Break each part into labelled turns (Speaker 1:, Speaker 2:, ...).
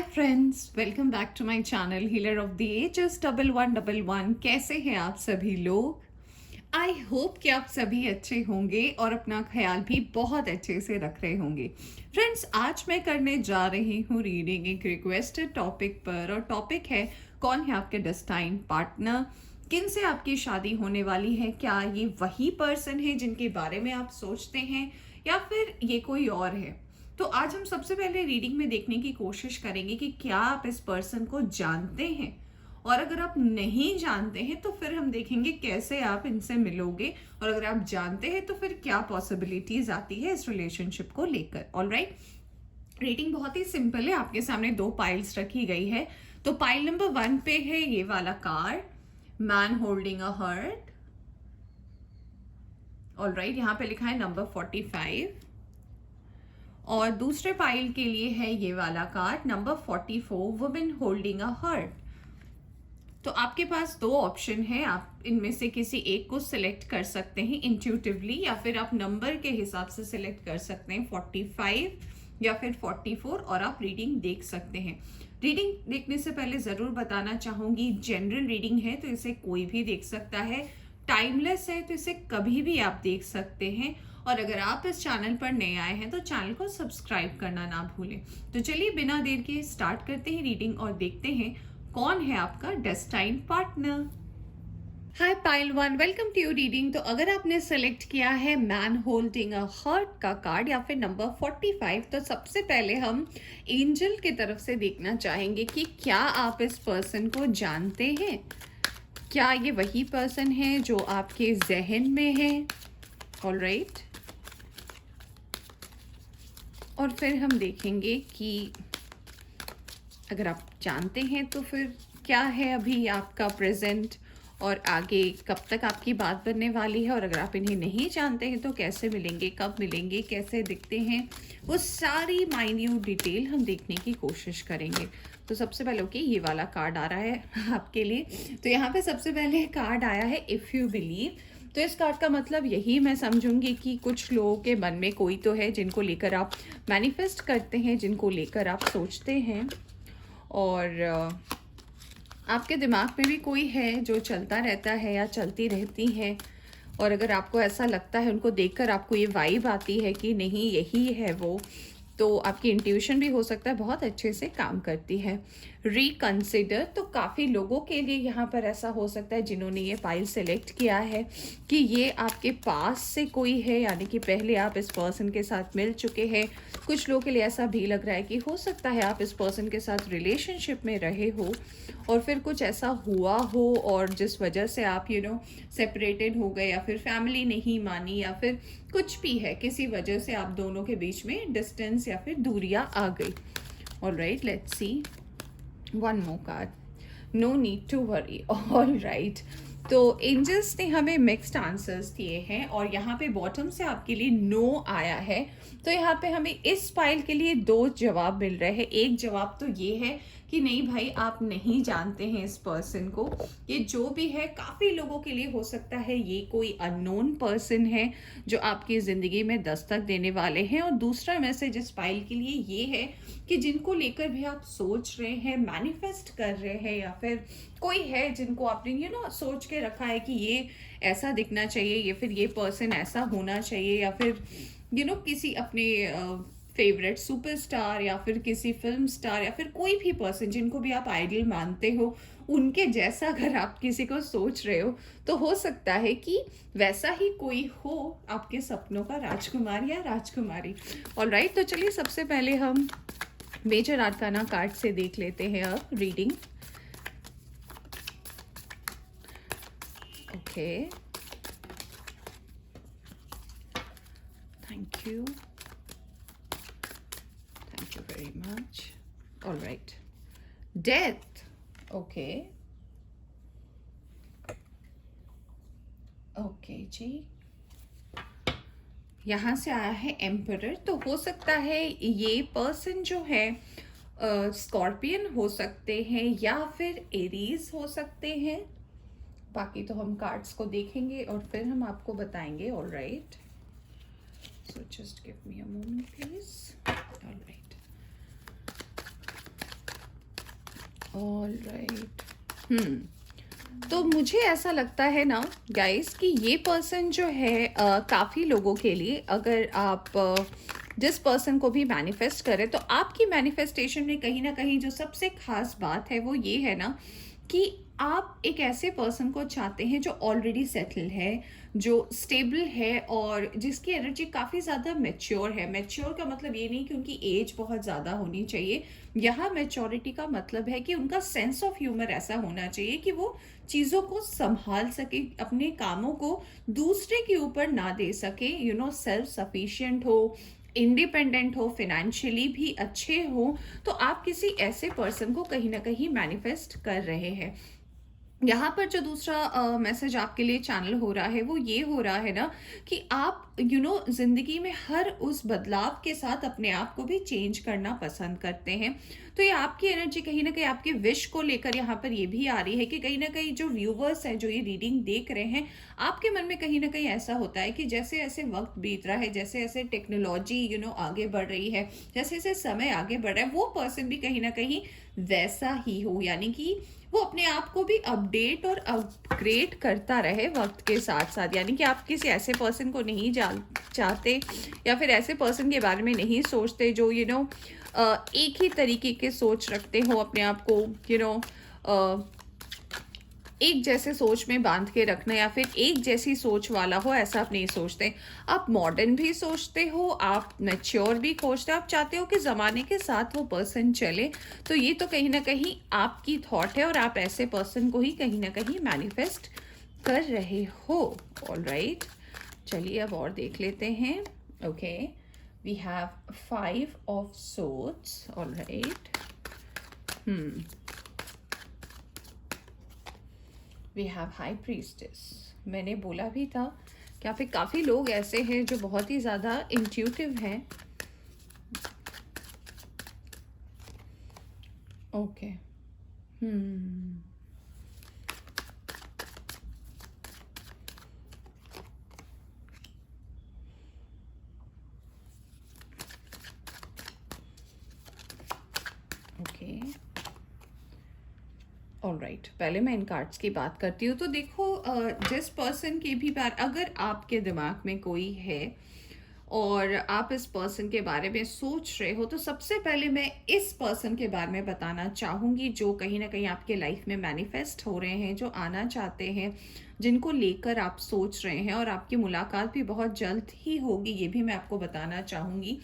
Speaker 1: Hi friends, welcome back to my channel healer of the ages 1111। कैसे हैं आप सभी लोग? आई होप कि आप सभी अच्छे होंगे और अपना ख्याल भी बहुत अच्छे से रख रहे होंगे। फ्रेंड्स, आज मैं करने जा रही हूँ रीडिंग एक रिक्वेस्टेड टॉपिक पर, और टॉपिक है कौन है आपके डेस्टाइन पार्टनर, किन से आपकी शादी होने वाली है, क्या ये वही पर्सन है जिनके बारे में आप सोचते हैं या फिर ये कोई और है। तो आज हम सबसे पहले रीडिंग में देखने की कोशिश करेंगे कि क्या आप इस पर्सन को जानते हैं, और अगर आप नहीं जानते हैं तो फिर हम देखेंगे कैसे आप इनसे मिलोगे, और अगर आप जानते हैं तो फिर क्या पॉसिबिलिटीज आती है इस रिलेशनशिप को लेकर। ऑलराइट, रीडिंग बहुत ही सिंपल है। आपके सामने दो पाइल्स रखी गई है। तो पाइल नंबर 1 पे है ये वाला card, man holding a heart. Alright, यहाँ पे लिखा है नंबर 45। और दूसरे पाइल के लिए है ये वाला card number 44, women holding a heart. तो आपके पास दो ऑप्शन है, आप इनमें से किसी एक को सिलेक्ट कर सकते हैं इंट्यूटिवली, या फिर आप नंबर के हिसाब से सिलेक्ट कर सकते हैं 45 या फिर 44, और आप रीडिंग देख सकते हैं। रीडिंग देखने से पहले जरूर बताना चाहूंगी, जनरल रीडिंग है तो इसे कोई भी देख सकता है, टाइमलेस है तो इसे कभी भी आप देख सकते हैं। और अगर आप इस चैनल पर नए आए हैं तो चैनल को सब्सक्राइब करना ना भूलें। तो चलिए बिना देर के स्टार्ट करते हैं रीडिंग और देखते हैं कौन है आपका destine partner. Hi pile 1, welcome to your reading. तो अगर आपने सेलेक्ट किया है मैन होल्डिंग अ हार्ट का कार्ड या फिर नंबर 45, तो सबसे पहले हम एंजल की तरफ से देखना चाहेंगे कि क्या आप इस पर्सन को जानते हैं, क्या ये वही पर्सन है जो आपके जहन में है। ऑलराइट, और फिर हम देखेंगे कि अगर आप जानते हैं तो फिर क्या है अभी आपका प्रेजेंट, और आगे कब तक आपकी बात बनने वाली है। और अगर आप इन्हें नहीं जानते हैं तो कैसे मिलेंगे, कब मिलेंगे, कैसे दिखते हैं, वो सारी माइन्यूट डिटेल हम देखने की कोशिश करेंगे। तो सबसे पहले ओके, ये वाला कार्ड आ रहा है आपके लिए। तो यहाँ पे सबसे पहले कार्ड आया है इफ़ यू बिलीव। तो इस कार्ड का मतलब यही मैं समझूंगी कि कुछ लोगों के मन में कोई तो है जिनको लेकर आप मैनिफेस्ट करते हैं, जिनको लेकर आप सोचते हैं, और आपके दिमाग में भी कोई है जो चलता रहता है या चलती रहती है। और अगर आपको ऐसा लगता है, उनको देखकर आपको ये वाइब आती है कि नहीं यही है वो, तो आपकी इंट्यूशन भी हो सकता है बहुत अच्छे से काम करती है। रिकंसिडर, तो काफ़ी लोगों के लिए यहाँ पर ऐसा हो सकता है जिन्होंने ये फाइल सेलेक्ट किया है कि ये आपके पास से कोई है, यानी कि पहले आप इस पर्सन के साथ मिल चुके हैं। कुछ लोगों के लिए ऐसा भी लग रहा है कि हो सकता है आप इस पर्सन के साथ रिलेशनशिप में रहे हो और फिर कुछ ऐसा हुआ हो, और जिस वजह से आप सेपरेटेड हो गए, या फिर फैमिली नहीं मानी, या फिर कुछ भी है, किसी वजह से आप दोनों के बीच में डिस्टेंस या फिर दूरियां आ गई। Alright, let's see one more card, no need to worry. Alright, तो एंजल्स ने हमें मिक्स्ड आंसर्स दिए हैं, और यहाँ पे बॉटम से आपके लिए नो आया है। तो यहाँ पे हमें इस फाइल के लिए दो जवाब मिल रहे हैं। एक जवाब तो ये है कि नहीं भाई, आप नहीं जानते हैं इस पर्सन को, ये जो भी है काफ़ी लोगों के लिए हो सकता है ये कोई अननोन पर्सन है जो आपकी ज़िंदगी में दस्तक देने वाले हैं। और दूसरा मैसेज इस फाइल के लिए ये है कि जिनको लेकर भी आप सोच रहे हैं, मैनिफेस्ट कर रहे हैं, या फिर कोई है जिनको आपने सोच के रखा है कि ये ऐसा दिखना चाहिए, या फिर ये पर्सन ऐसा होना चाहिए, या फिर किसी अपने फेवरेट सुपरस्टार, या फिर किसी फिल्म स्टार, या फिर कोई भी पर्सन जिनको भी आप आइडल मानते हो, उनके जैसा अगर आप किसी को सोच रहे हो तो हो सकता है कि वैसा ही कोई हो आपके सपनों का राजकुमार या राजकुमारी। ऑलराइट, तो चलिए सबसे पहले हम मेजर आर्काना कार्ड से देख लेते हैं अब reading. Okay, thank you, thank you very much. All right, death. Okay, okay जी, यहाँ से आया है एम्परर। तो हो सकता है ये पर्सन जो है स्कॉर्पियन हो सकते हैं या फिर एरीज हो सकते हैं। बाकी तो हम कार्ड्स को देखेंगे और फिर हम आपको बताएंगे। All right, so just give me a moment please. All right, all right. तो मुझे ऐसा लगता है ना गाइस कि ये पर्सन जो है काफ़ी लोगों के लिए, अगर आप जिस पर्सन को भी मैनिफेस्ट करें तो आपकी मैनिफेस्टेशन में कहीं ना कहीं जो सबसे खास बात है वो ये है ना कि आप एक ऐसे पर्सन को चाहते हैं जो ऑलरेडी सेटल है, जो स्टेबल है और जिसकी एनर्जी काफ़ी ज़्यादा मैच्योर है। मैच्योर का मतलब ये नहीं कि उनकी एज बहुत ज़्यादा होनी चाहिए, यहाँ मैच्योरिटी का मतलब है कि उनका सेंस ऑफ ह्यूमर ऐसा होना चाहिए कि वो चीज़ों को संभाल सके, अपने कामों को दूसरे के ऊपर ना दे सके, सेल्फ सफिशिएंट हो, इंडिपेंडेंट हो, फाइनेंशियली भी अच्छे हो। तो आप किसी ऐसे पर्सन को कहीं ना कहीं मैनिफेस्ट कर रहे हैं। यहाँ पर जो दूसरा मैसेज आपके लिए चैनल हो रहा है वो ये हो रहा है ना कि आप जिंदगी में हर उस बदलाव के साथ अपने आप को भी चेंज करना पसंद करते हैं। तो ये आपकी एनर्जी कहीं ना कहीं आपके विश को लेकर यहाँ पर ये भी आ रही है कि कहीं ना कहीं जो व्यूवर्स हैं जो ये रीडिंग देख रहे हैं, आपके मन में कहीं ना कहीं ऐसा होता है कि जैसे जैसे वक्त बीत रहा है, जैसे जैसे टेक्नोलॉजी आगे बढ़ रही है, जैसे जैसे समय आगे बढ़ रहा है, वो पर्सन भी कहीं ना कहीं वैसा ही हो, यानी कि वो अपने आप को भी अपडेट और अपग्रेड करता रहे वक्त के साथ साथ। यानी कि आप किसी ऐसे पर्सन को नहीं चाहते या फिर ऐसे पर्सन के बारे में नहीं सोचते जो एक ही तरीके के सोच रखते हो, अपने आप को एक जैसे सोच में बांध के रखना या फिर एक जैसी सोच वाला हो, ऐसा आप नहीं सोचते। आप मॉडर्न भी सोचते हो, आप मैच्योर भी खोजते हो, आप चाहते हो कि ज़माने के साथ वो पर्सन चले। तो ये तो कहीं ना कहीं आपकी थॉट है और आप ऐसे पर्सन को ही कहीं ना कहीं मैनिफेस्ट कर रहे हो। ऑल राइट, चलिए अब और देख लेते हैं। Okay, we have 5 of swords. All right, we have high priestess. मैंने बोला भी था कि यहाँ पे काफ़ी लोग ऐसे हैं जो बहुत ही ज़्यादा इंट्यूटिव हैं। ओके, ओके, ऑल राइट, पहले मैं इन कार्ड्स की बात करती हूँ। तो देखो, जिस पर्सन की भी बात अगर आपके दिमाग में कोई है और आप इस पर्सन के बारे में सोच रहे हो, तो सबसे पहले मैं इस पर्सन के बारे में बताना चाहूँगी जो कहीं ना कहीं आपके लाइफ में मैनिफेस्ट हो रहे हैं, जो आना चाहते हैं, जिनको लेकर आप सोच रहे हैं, और आपकी मुलाकात भी बहुत जल्द ही होगी, ये भी मैं आपको बताना चाहूँगी।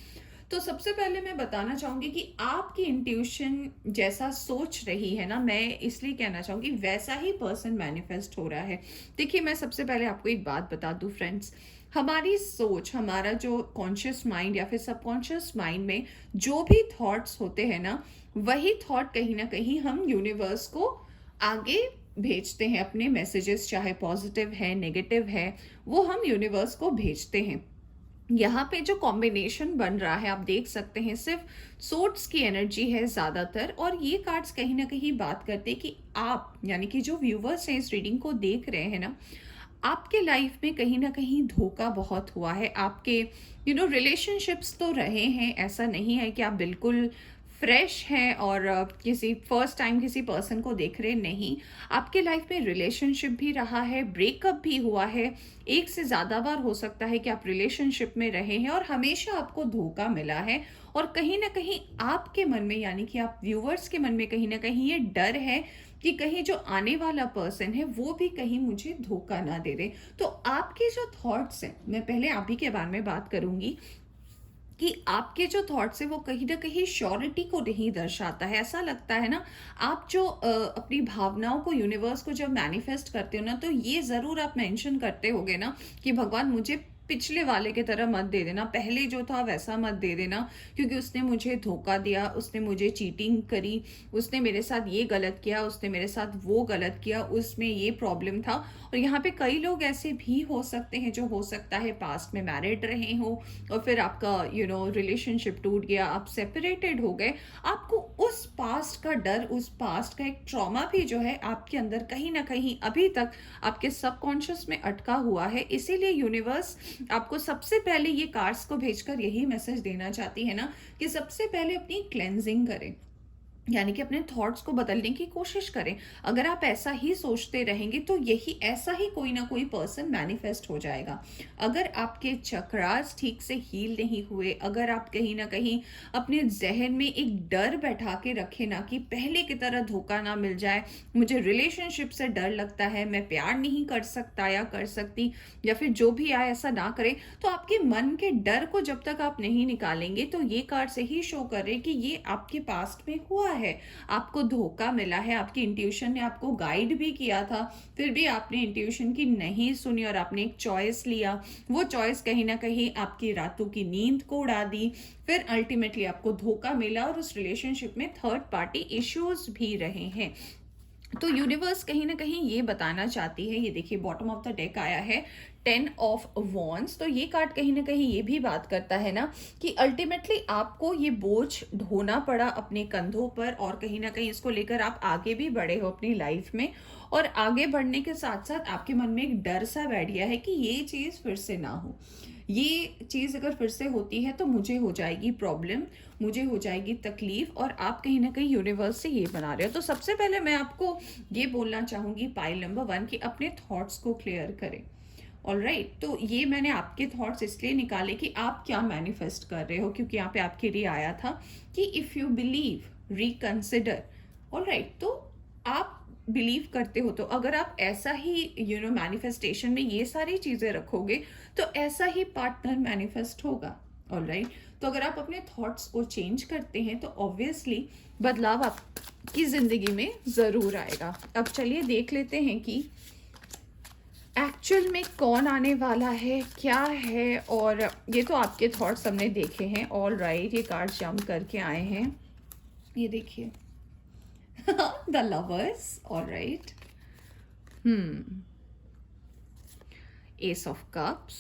Speaker 1: तो सबसे पहले मैं बताना चाहूंगी कि आपकी इंट्यूशन जैसा सोच रही है ना, मैं इसलिए कहना चाहूंगी वैसा ही पर्सन मैनिफेस्ट हो रहा है। देखिए, मैं सबसे पहले आपको एक बात बता दूं फ्रेंड्स, हमारी सोच, हमारा जो कॉन्शियस माइंड या फिर सबकॉन्शियस माइंड में जो भी थॉट्स होते हैं ना, वही थॉट कहीं ना कहीं हम यूनिवर्स को आगे भेजते हैं। अपने मैसेजेस चाहे पॉजिटिव है नेगेटिव है, वो हम यूनिवर्स को भेजते हैं। यहाँ पे जो कॉम्बिनेशन बन रहा है आप देख सकते हैं, सिर्फ सोर्ट्स की एनर्जी है ज़्यादातर, और ये कार्ड्स कहीं ना कहीं बात करते हैं कि आप, यानी कि जो व्यूवर्स हैं इस रीडिंग को देख रहे हैं ना, आपके लाइफ में कहीं ना कहीं धोखा बहुत हुआ है। आपके रिलेशनशिप्स तो रहे हैं, ऐसा नहीं है कि आप बिल्कुल फ्रेश हैं और किसी फर्स्ट टाइम किसी पर्सन को देख रहे नहीं। आपके लाइफ में रिलेशनशिप भी रहा है, ब्रेकअप भी हुआ है, एक से ज़्यादा बार हो सकता है कि आप रिलेशनशिप में रहे हैं और हमेशा आपको धोखा मिला है। और कहीं ना कहीं आपके मन में, यानी कि आप व्यूवर्स के मन में कहीं ना कहीं ये डर है कि कहीं जो आने वाला पर्सन है वो भी कहीं मुझे धोखा ना दे दे। तो आपके जो थॉट्स हैं, मैं पहले आप ही के बारे में बात करूंगी कि आपके जो थॉट्स है वो कहीं ना कहीं श्योरिटी को नहीं दर्शाता है। ऐसा लगता है ना, आप जो अपनी भावनाओं को यूनिवर्स को जब मैनिफेस्ट करते हो ना, तो ये ज़रूर आप मेंशन करते होगे ना कि भगवान मुझे पिछले वाले की तरह मत दे देना, पहले जो था वैसा मत दे देना, क्योंकि उसने मुझे धोखा दिया, उसने मुझे चीटिंग करी, उसने मेरे साथ ये गलत किया, उसने मेरे साथ वो गलत किया, उसमें ये प्रॉब्लम था। और यहाँ पे कई लोग ऐसे भी हो सकते हैं जो हो सकता है पास्ट में मैरिड रहे हो और फिर आपका रिलेशनशिप टूट गया, आप सेपरेटेड हो गए। आपको उस पास्ट का डर, उस पास्ट का एक ट्रॉमा भी जो है आपके अंदर कहीं ना कहीं अभी तक आपके सबकॉन्शियस में अटका हुआ है। इसीलिए यूनिवर्स आपको सबसे पहले ये कार्ड्स को भेजकर यही मैसेज देना चाहती है ना कि सबसे पहले अपनी क्लेंजिंग करें। यानी कि अपने थॉट्स को बदलने की कोशिश करें। अगर आप ऐसा ही सोचते रहेंगे तो यही ऐसा ही कोई ना कोई पर्सन मैनिफेस्ट हो जाएगा। अगर आपके चक्रास ठीक से हील नहीं हुए, अगर आप कहीं ना कहीं अपने जहन में एक डर बैठा के रखे ना कि पहले की तरह धोखा ना मिल जाए, मुझे रिलेशनशिप से डर लगता है, मैं प्यार नहीं कर सकता या कर सकती, या फिर जो भी आए ऐसा ना करे, तो आपके मन के डर को जब तक आप नहीं निकालेंगे, तो ये कार्ड से ही शो कर रहे कि ये आपके पास्ट में हुआ है, आपको धोखा मिला है, आपकी इंट्यूशन ने आपको गाइड भी किया था, फिर भी आपने इंट्यूशन की नहीं सुनी और आपने एक चॉइस लिया। वो चॉइस कहीं ना कहीं आपकी रातों की नींद को उड़ा दी, फिर अल्टीमेटली आपको धोखा मिला और उस रिलेशनशिप में थर्ड पार्टी इश्यूज भी रहे हैं। तो यूनिवर्स कहीं ना कहीं ये बताना चाहती है, ये देखिए बॉटम ऑफ द डेक आया है 10 ऑफ वॉन्ड्स। तो ये कार्ड कहीं ना कहीं ये भी बात करता है ना कि अल्टीमेटली आपको ये बोझ ढोना पड़ा अपने कंधों पर, और कहीं ना कहीं इसको लेकर आप आगे भी बढ़े हो अपनी लाइफ में, और आगे बढ़ने के साथ साथ आपके मन में एक डर सा बैठ गया है कि ये चीज़ फिर से ना हो, ये चीज़ अगर फिर से होती है तो मुझे हो जाएगी प्रॉब्लम, मुझे हो जाएगी तकलीफ, और आप कहीं ना कहीं यूनिवर्स से ये बना रहे हो। तो सबसे पहले मैं आपको ये बोलना चाहूंगी पाइल नंबर 1 कि अपने थॉट्स को क्लियर करें। ऑलराइट, तो ये मैंने आपके थॉट्स इसलिए निकाले कि आप क्या मैनिफेस्ट कर रहे हो, क्योंकि यहाँ पे आपके लिए आया था कि if you believe reconsider. Alright, तो आप बिलीव करते हो, तो अगर आप ऐसा ही मैनिफेस्टेशन में ये सारी चीज़ें रखोगे तो ऐसा ही पार्टनर मैनिफेस्ट होगा। ऑलराइट, तो अगर आप अपने थॉट्स को चेंज करते हैं तो ऑब्वियसली बदलाव आपकी ज़िंदगी में ज़रूर आएगा। अब चलिए देख लेते हैं कि एक्चुअल में कौन आने वाला है, क्या है। और ये तो आपके थॉट्स हमने देखे हैं। ऑल राइट, ये कार्ड जंप करके आए हैं, ये देखिए the lovers. All right, ace of cups,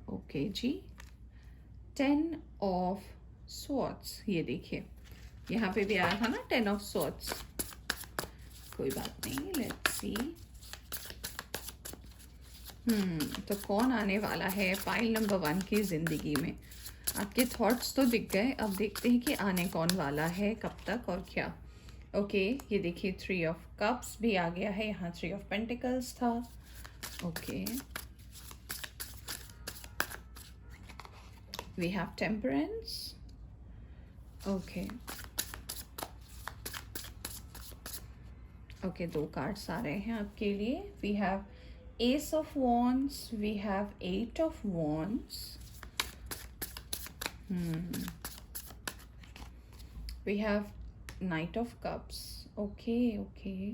Speaker 1: okay जी, 10 ऑफ स्वॉर्ड्स, ये देखिए यहाँ पे भी आया था ना 10 ऑफ स्वॉर्ड्स। कोई बात नहीं, लेट्स सी। तो कौन आने वाला है पाइल नंबर 1 की जिंदगी में। आपके थॉट्स तो दिख गए, अब देखते हैं कि आने कौन वाला है, कब तक और क्या। ओके, ये देखिए 3 ऑफ कप्स भी आ गया है, यहाँ 3 ऑफ पेंटिकल्स था। Okay, we have temperance. Okay okay, 2 cards आ रहे हैं आपके लिए। We have Ace of Wands, we have 8 of Wands, we have Knight of Cups. Okay, okay.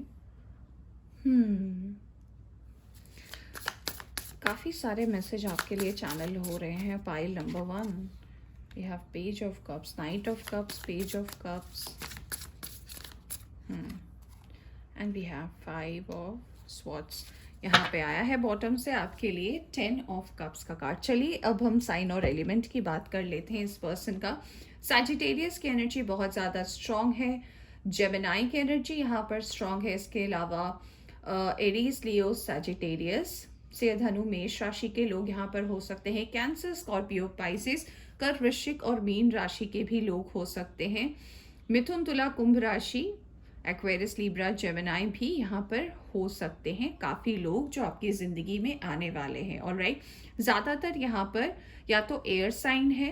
Speaker 1: काफ़ी सारे मैसेज आपके लिए चैनल हो रहे हैं pile number 1। We have Page of Cups, Knight of Cups, Page of Cups, and we have 5 of Swords। यहाँ पे आया है बॉटम से आपके लिए 10 ऑफ कप्स का कार्ड। चलिए अब हम साइन और एलिमेंट की बात कर लेते हैं इस पर्सन का। सैजिटेरियस की एनर्जी बहुत ज़्यादा स्ट्रांग है, जेमिनाई की एनर्जी यहाँ पर स्ट्रांग है, इसके अलावा एरीज, लियो, सैजिटेरियस से धनु मेष राशि के लोग यहाँ पर हो सकते हैं, कैंसर, स्कॉर्पियो, पाइसिस, कर्क, वृश्चिक और मीन राशि के भी लोग हो सकते हैं, मिथुन, तुला, कुंभ राशि, एक्वेरियस, लिब्रा, जेमिनाई भी यहाँ पर हो सकते हैं। काफ़ी लोग जो आपकी ज़िंदगी में आने वाले हैं। ऑलराइट, ज़्यादातर यहाँ पर या तो एयर साइन है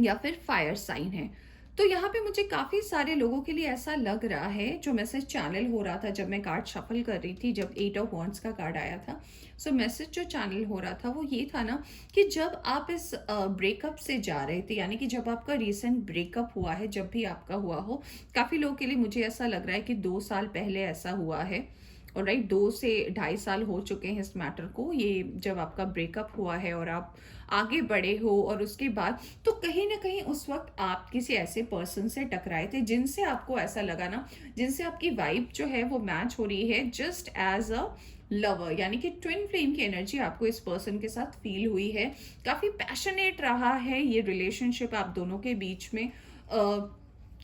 Speaker 1: या फिर फायर साइन है। तो यहाँ पे मुझे काफ़ी सारे लोगों के लिए ऐसा लग रहा है, जो मैसेज चैनल हो रहा था जब मैं कार्ड शफल कर रही थी, जब 8 ऑफ वॉन्ड्स का कार्ड आया था। सो मैसेज जो चैनल हो रहा था वो ये था ना कि जब आप इस ब्रेकअप से जा रहे थे, यानी कि जब आपका रिसेंट ब्रेकअप हुआ है, जब भी आपका हुआ हो, काफ़ी लोगों के लिए मुझे ऐसा लग रहा है कि 2 साल पहले ऐसा हुआ है। और राइट, 2 से 2.5 साल हो चुके हैं इस मैटर को, ये जब आपका ब्रेकअप हुआ है और आप आगे बढ़े हो, और उसके बाद तो कहीं ना कहीं उस वक्त आप किसी ऐसे पर्सन से टकराए थे जिनसे आपको ऐसा लगा ना, जिनसे आपकी वाइब जो है वो मैच हो रही है जस्ट एज अ लवर, यानी कि ट्विन फ्लेम की एनर्जी आपको इस पर्सन के साथ फील हुई है। काफ़ी पैशनेट रहा है ये रिलेशनशिप आप दोनों के बीच में।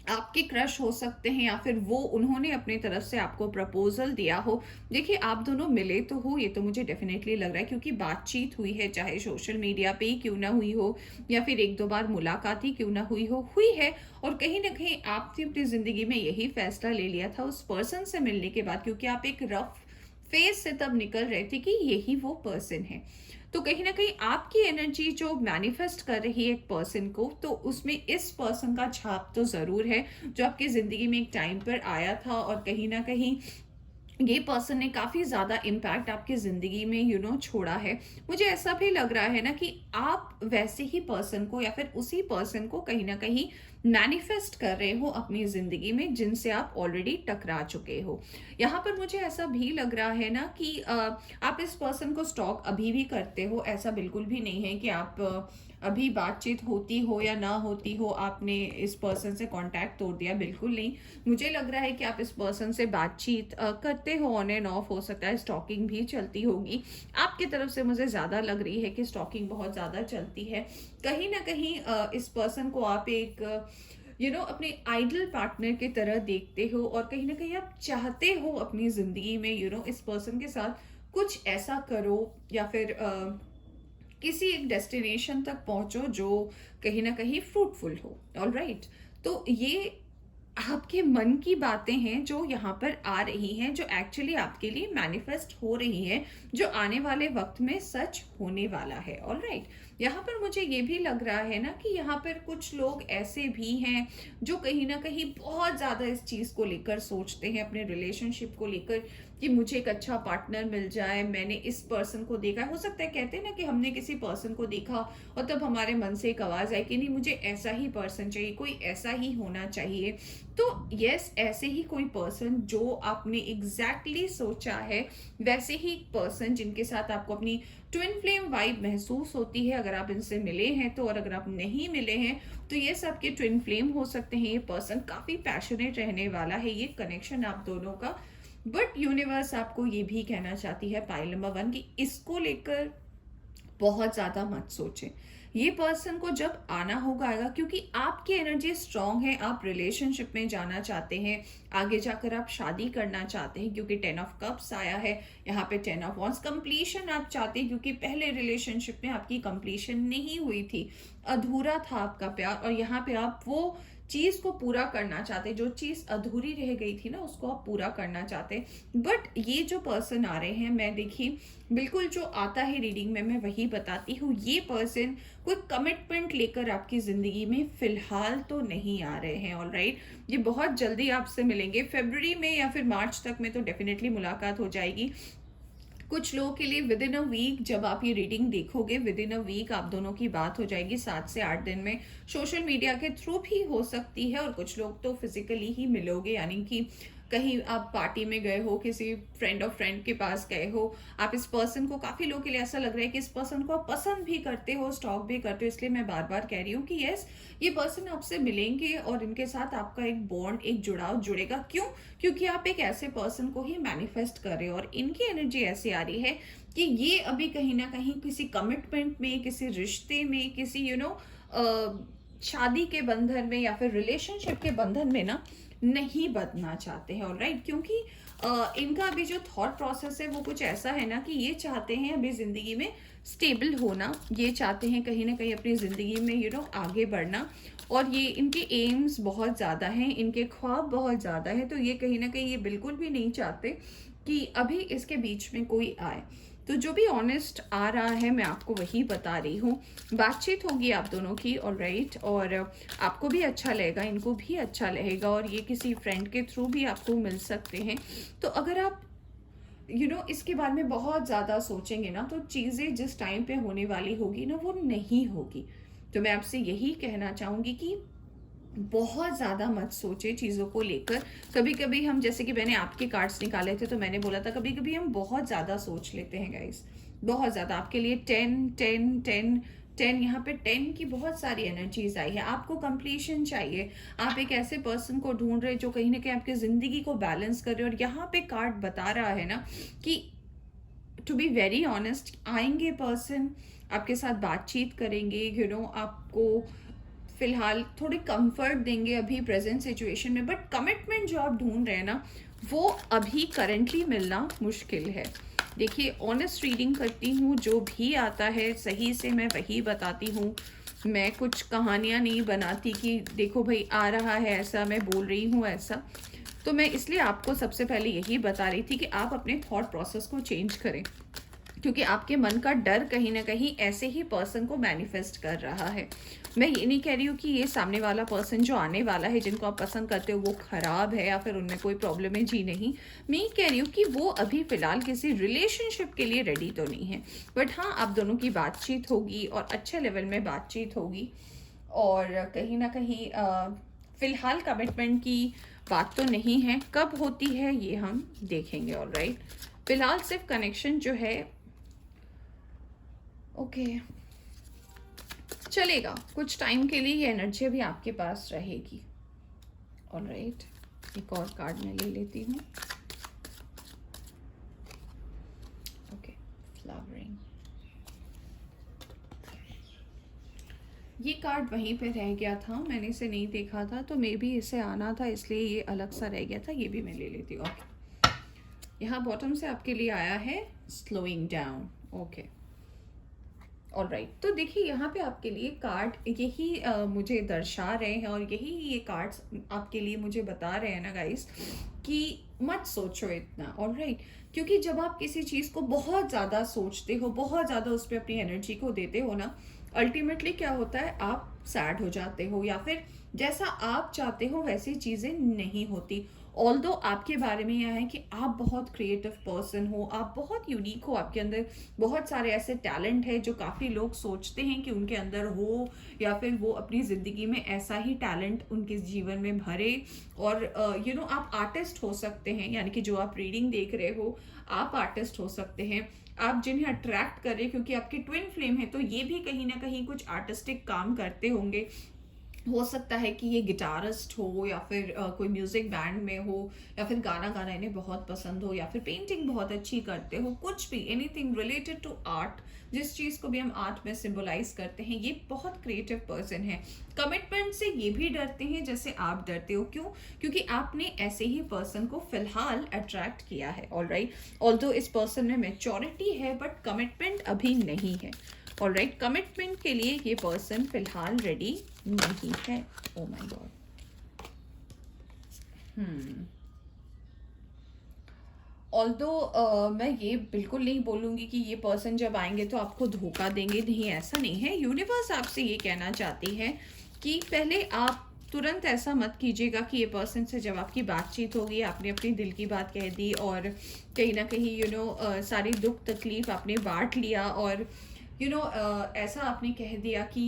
Speaker 1: आपके क्रश हो सकते हैं या फिर वो उन्होंने अपनी तरफ से आपको प्रपोजल दिया हो। देखिए, आप दोनों मिले तो हो, ये तो मुझे डेफिनेटली लग रहा है, क्योंकि बातचीत हुई है, चाहे सोशल मीडिया पे ही क्यों ना हुई हो या फिर एक दो बार मुलाकात ही क्यों ना हुई हो, हुई है। और कहीं ना कहीं आपने अपनी जिंदगी में यही फैसला ले लिया था उस पर्सन से मिलने के बाद, क्योंकि आप एक रफ फेज से तब निकल रहे थे कि यही वो पर्सन है। तो कहीं ना कहीं आपकी एनर्जी जो मैनिफेस्ट कर रही है एक पर्सन को, तो उसमें इस पर्सन का छाप तो जरूर है, जो आपकी जिंदगी में एक टाइम पर आया था और कहीं ना कहीं ये पर्सन ने काफी ज्यादा इम्पैक्ट आपकी जिंदगी में छोड़ा है। मुझे ऐसा भी लग रहा है ना कि आप वैसे ही पर्सन को या फिर उसी पर्सन को कहीं ना कहीं मैनिफेस्ट कर रहे हो अपनी जिंदगी में, जिनसे आप ऑलरेडी टकरा चुके हो। यहाँ पर मुझे ऐसा भी लग रहा है ना कि आप इस पर्सन को स्टॉक अभी भी करते हो। ऐसा बिल्कुल भी नहीं है कि आप अभी बातचीत होती हो या ना होती हो आपने इस पर्सन से कांटेक्ट तोड़ दिया, बिल्कुल नहीं। मुझे लग रहा है कि आप इस पर्सन से बातचीत करते हो, ऑन एंड ऑफ, हो सकता है स्टॉकिंग भी चलती होगी। आपकी तरफ से मुझे ज्यादा लग रही है कि स्टॉकिंग बहुत ज्यादा चलती है। कहीं ना कहीं इस पर्सन को आप एक अपने आइडल पार्टनर की तरह देखते हो, और कहीं ना कहीं आप चाहते हो अपनी जिंदगी में इस पर्सन के साथ कुछ ऐसा करो या फिर किसी एक डेस्टिनेशन तक पहुंचो जो कहीं ना कहीं फ्रूटफुल हो। ऑल राइट, तो ये आपके मन की बातें हैं जो यहाँ पर आ रही हैं, जो एक्चुअली आपके लिए मैनिफेस्ट हो रही है, जो आने वाले वक्त में सच होने वाला है। ऑल राइट, यहाँ पर मुझे ये भी लग रहा है ना कि यहाँ पर कुछ लोग ऐसे भी हैं जो कहीं ना कहीं बहुत ज्यादा इस चीज को लेकर सोचते हैं, अपने रिलेशनशिप को लेकर, कि मुझे एक अच्छा पार्टनर मिल जाए, मैंने इस पर्सन को देखा है। हो सकता है, कहते हैं ना कि हमने किसी पर्सन को देखा और तब हमारे मन से एक आवाज आई कि नहीं, मुझे ऐसा ही पर्सन चाहिए, कोई ऐसा ही होना चाहिए। तो यस, ऐसे ही कोई पर्सन जो आपने एग्जैक्टली सोचा है, वैसे ही पर्सन जिनके साथ आपको अपनी ट्विन फ्लेम वाइब महसूस होती है, अगर आप इनसे मिले हैं तो, और अगर आप नहीं मिले हैं तो ये सबके ट्विन फ्लेम हो सकते हैं। ये पर्सन काफी पैशनेट रहने वाला है, ये कनेक्शन आप दोनों का। बट यूनिवर्स आपको ये भी कहना चाहती है, पाइल नंबर 1, कि इसको लेकर बहुत ज्यादा मत सोचें। ये पर्सन को जब आना होगा आएगा, क्योंकि आपकी एनर्जी स्ट्रांग है, आप रिलेशनशिप में जाना चाहते हैं, आगे जाकर आप शादी करना चाहते हैं, क्योंकि 10 ऑफ कप्स आया है यहाँ पे। 10 ऑफ वॉन्ड्स, कंप्लीशन आप चाहते हैं, क्योंकि पहले रिलेशनशिप में आपकी कंप्लीशन नहीं हुई थी, अधूरा था आपका प्यार, और यहाँ पे आप वो चीज को पूरा करना चाहते, जो चीज अधूरी रह गई थी ना उसको आप पूरा करना चाहते। बट ये जो पर्सन आ रहे हैं, मैं देखिए बिल्कुल जो आता है रीडिंग में मैं वही बताती हूँ। ये पर्सन कोई कमिटमेंट लेकर आपकी जिंदगी में फिलहाल तो नहीं आ रहे हैं। ऑल राइट, ये बहुत जल्दी आपसे मिलेंगे, फरवरी में या फिर मार्च तक में तो डेफिनेटली मुलाकात हो जाएगी। कुछ लोगों के लिए विद इन अ वीक, जब आप ये रीडिंग देखोगे, विद इन अ वीक आप दोनों की बात हो जाएगी, 7 से 8 दिन में। सोशल मीडिया के थ्रू भी हो सकती है, और कुछ लोग तो फिजिकली ही मिलोगे, यानी कि कहीं आप पार्टी में गए हो, किसी फ्रेंड ऑफ फ्रेंड के पास गए हो, आप इस पर्सन को, काफी लोगों के लिए ऐसा लग रहा है कि इस पर्सन को आप पसंद भी करते हो, स्टॉक भी करते हो। इसलिए मैं बार बार कह रही हूँ कि यस, ये पर्सन आपसे मिलेंगे और इनके साथ आपका एक बॉन्ड, एक जुड़ाव जुड़ेगा। क्यों? क्योंकि आप एक ऐसे पर्सन को ही मैनिफेस्ट कर रहे हो, और इनकी एनर्जी ऐसी आ रही है कि ये अभी कहीं ना कहीं किसी कमिटमेंट में, किसी रिश्ते में, किसी शादी के बंधन में या फिर रिलेशनशिप के बंधन में ना नहीं बदना चाहते हैं। ऑलराइट, क्योंकि इनका अभी जो थॉट प्रोसेस है वो कुछ ऐसा है ना कि ये चाहते हैं अभी जिंदगी में स्टेबल होना, ये चाहते हैं कहीं ना कहीं अपनी जिंदगी में आगे बढ़ना, और ये इनके एम्स बहुत ज्यादा हैं, इनके ख्वाब बहुत ज्यादा है। तो ये कहीं ना कहीं ये बिल्कुल भी नहीं चाहते कि अभी इसके बीच में कोई आए। तो जो भी ऑनेस्ट आ रहा है मैं आपको वही बता रही हूँ। बातचीत होगी आप दोनों की, ऑलराइट, और आपको भी अच्छा लगेगा, इनको भी अच्छा लगेगा, और ये किसी फ्रेंड के थ्रू भी आपको मिल सकते हैं। तो अगर आप इसके बारे में बहुत ज़्यादा सोचेंगे ना, तो चीज़ें जिस टाइम पे होने वाली होगी ना वो नहीं होगी। तो मैं आपसे यही कहना चाहूँगी कि बहुत ज्यादा मत सोचे चीजों को लेकर। कभी कभी हम, जैसे कि मैंने आपके कार्ड्स निकाले थे तो मैंने बोला था कभी कभी हम बहुत ज्यादा सोच लेते हैं गाइस, बहुत ज्यादा। आपके लिए 10 यहाँ पे 10 की बहुत सारी एनर्जीज आई है। आपको कंप्लीशन चाहिए, आप एक ऐसे पर्सन को ढूंढ रहे जो कहीं ना कहीं आपकी जिंदगी को बैलेंस कर रहे, और यहाँ पे कार्ड बता रहा है ना कि टू बी वेरी ऑनेस्ट, आएंगे पर्सन, आपके साथ बातचीत करेंगे, आपको फिलहाल थोड़े कंफर्ट देंगे अभी प्रेजेंट सिचुएशन में, बट कमिटमेंट जो आप ढूंढ रहे हैं ना, वो अभी करंटली मिलना मुश्किल है। देखिए, ऑनेस्ट रीडिंग करती हूँ, जो भी आता है सही से मैं वही बताती हूँ। मैं कुछ कहानियाँ नहीं बनाती कि देखो भाई आ रहा है ऐसा, मैं बोल रही हूँ ऐसा। तो मैं इसलिए आपको सबसे पहले यही बता रही थी कि आप अपने थॉट प्रोसेस को चेंज करें, क्योंकि आपके मन का डर कहीं ना कहीं ऐसे ही पर्सन को मैनिफेस्ट कर रहा है। मैं ये नहीं कह रही हूँ कि ये सामने वाला पर्सन जो आने वाला है, जिनको आप पसंद करते हो, वो खराब है या फिर उनमें कोई प्रॉब्लम है, जी नहीं। मैं ये कह रही हूँ कि वो अभी फिलहाल किसी रिलेशनशिप के लिए रेडी तो नहीं है, बट हाँ, आप दोनों की बातचीत होगी और अच्छे लेवल में बातचीत होगी, और कहीं ना कहीं फिलहाल कमिटमेंट की बात तो नहीं है। कब होती है ये हम देखेंगे। ऑलराइट, फिलहाल सिर्फ कनेक्शन जो है, ओके, चलेगा कुछ टाइम के लिए, ये एनर्जी भी आपके पास रहेगी। ऑलराइट, एक और कार्ड मैं ले लेती हूँ। Okay, flowering. ये कार्ड वहीं पे रह गया था, मैंने इसे नहीं देखा था, तो मे बी इसे आना था, इसलिए ये अलग सा रह गया था। ये भी मैं ले लेती हूँ। ओके, यहाँ बॉटम से आपके लिए आया है स्लोइंग डाउन। ओके, ऑलराइट, तो देखिए यहाँ पे आपके लिए कार्ड यही मुझे दर्शा रहे हैं, और यही ये कार्ड्स आपके लिए मुझे बता रहे हैं ना गाइस, कि मत सोचो इतना। ऑलराइट, क्योंकि जब आप किसी चीज़ को बहुत ज़्यादा सोचते हो, बहुत ज़्यादा उस पर अपनी एनर्जी को देते हो ना, अल्टीमेटली क्या होता है, आप सैड हो जाते हो, या फिर जैसा आप चाहते हो वैसी चीज़ें नहीं होती। ऑल्दो आपके बारे में यह है कि आप बहुत क्रिएटिव पर्सन हो, आप बहुत यूनिक हो, आपके अंदर बहुत सारे ऐसे टैलेंट है जो काफ़ी लोग सोचते हैं कि उनके अंदर हो, या फिर वो अपनी ज़िंदगी में ऐसा ही टैलेंट उनके जीवन में भरे। और आप आर्टिस्ट हो सकते हैं, यानी कि जो आप रीडिंग देख रहे हो, आप आर्टिस्ट हो सकते हैं। आप जिन्हें अट्रैक्ट कर रहे हैं, क्योंकि आपके ट्विन फ्लेम है, तो ये भी कहीं ना कहीं कुछ आर्टिस्टिक काम करते होंगे। हो सकता है कि ये गिटारिस्ट हो, या फिर कोई म्यूजिक बैंड में हो, या फिर गाना गाना इन्हें बहुत पसंद हो, या फिर पेंटिंग बहुत अच्छी करते हो, कुछ भी, एनीथिंग रिलेटेड टू आर्ट, जिस चीज़ को भी हम आर्ट में सिंबलाइज करते हैं, ये बहुत क्रिएटिव पर्सन है। कमिटमेंट से ये भी डरते हैं जैसे आप डरते हो। क्यों? क्योंकि आपने ऐसे ही पर्सन को फिलहाल अट्रैक्ट किया है। ऑलराइट, ऑल्दो इस पर्सन में मैच्योरिटी है, बट कमिटमेंट अभी नहीं है। ऑलराइट, कमिटमेंट के लिए ये पर्सन फिलहाल रेडी नहीं है। Oh my God. ऑल्दो मैं ये बिल्कुल नहीं बोलूँगी कि ये पर्सन जब आएंगे तो आपको धोखा देंगे, नहीं, ऐसा नहीं है। यूनिवर्स आपसे ये कहना चाहती है कि पहले आप तुरंत ऐसा मत कीजिएगा कि ये पर्सन से जब आपकी बातचीत होगी, आपने अपनी दिल की बात कह दी, और कहीं ना कहीं सारी दुख तकलीफ आपने बांट लिया, और ऐसा आपने कह दिया कि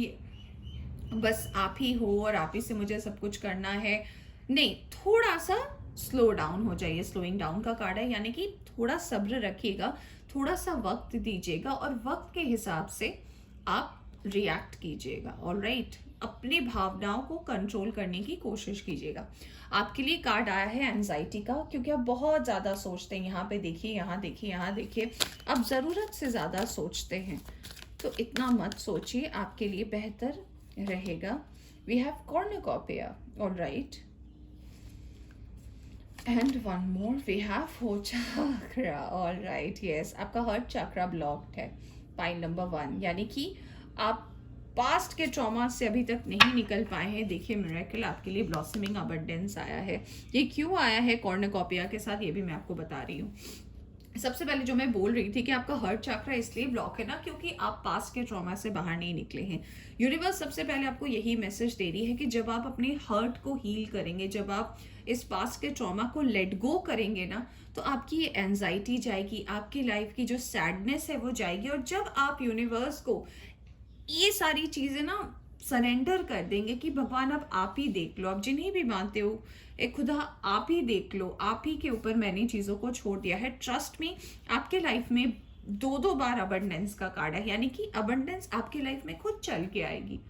Speaker 1: बस आप ही हो और आप ही से मुझे सब कुछ करना है। नहीं, थोड़ा सा स्लो डाउन हो जाइए। स्लोइंग डाउन का कार्ड है, यानी कि थोड़ा सब्र रखिएगा, थोड़ा सा वक्त दीजिएगा, और वक्त के हिसाब से आप रिएक्ट कीजिएगा। ऑलराइट, अपनी भावनाओं को कंट्रोल करने की कोशिश कीजिएगा। आपके लिए कार्ड आया है एंजाइटी का, क्योंकि आप बहुत ज़्यादा सोचते हैं। यहाँ पे देखिए, यहाँ देखिए, यहाँ देखिए, आप ज़रूरत से ज़्यादा सोचते हैं, तो इतना मत सोचिए, आपके लिए बेहतर रहेगा। We have cornucopia. Alright, and one more, we have हो चक्रा। ऑलराइट, यस, आपका हार्ट चक्रा ब्लॉक्ड है, पाइल नंबर 1, यानी कि आप पास्ट के ट्रॉमा से अभी तक नहीं निकल पाए हैं। देखिए, मिरेकल आपके लिए ब्लॉसमिंग अबंडेंस आया है। ये क्यों आया है कॉर्नुकोपिया के साथ, ये भी मैं आपको बता रही हूँ। सबसे पहले जो मैं बोल रही थी कि आपका हार्ट चक्रा इसलिए ब्लॉक है ना, क्योंकि आप पास्ट के ट्रॉमा से बाहर नहीं निकले हैं। यूनिवर्स सबसे पहले आपको यही मैसेज दे रही है कि जब आप अपने हार्ट को हील करेंगे, जब आप इस पास्ट के ट्रॉमा को लेट गो करेंगे ना, तो आपकी ये एंजाइटी जाएगी, आपकी लाइफ की जो सैडनेस है वो जाएगी। और जब आप यूनिवर्स को ये सारी चीज़ें ना सरेंडर कर देंगे कि भगवान अब आप ही देख लो, आप जिन्हें भी मानते हो, एक खुदा आप ही देख लो, आप ही के ऊपर मैंने चीज़ों को छोड़ दिया है। ट्रस्ट में, आपके लाइफ में 2 बार अबंडेंस का कार्ड है, यानी कि अबंडेंस आपके लाइफ में खुद चल के आएगी।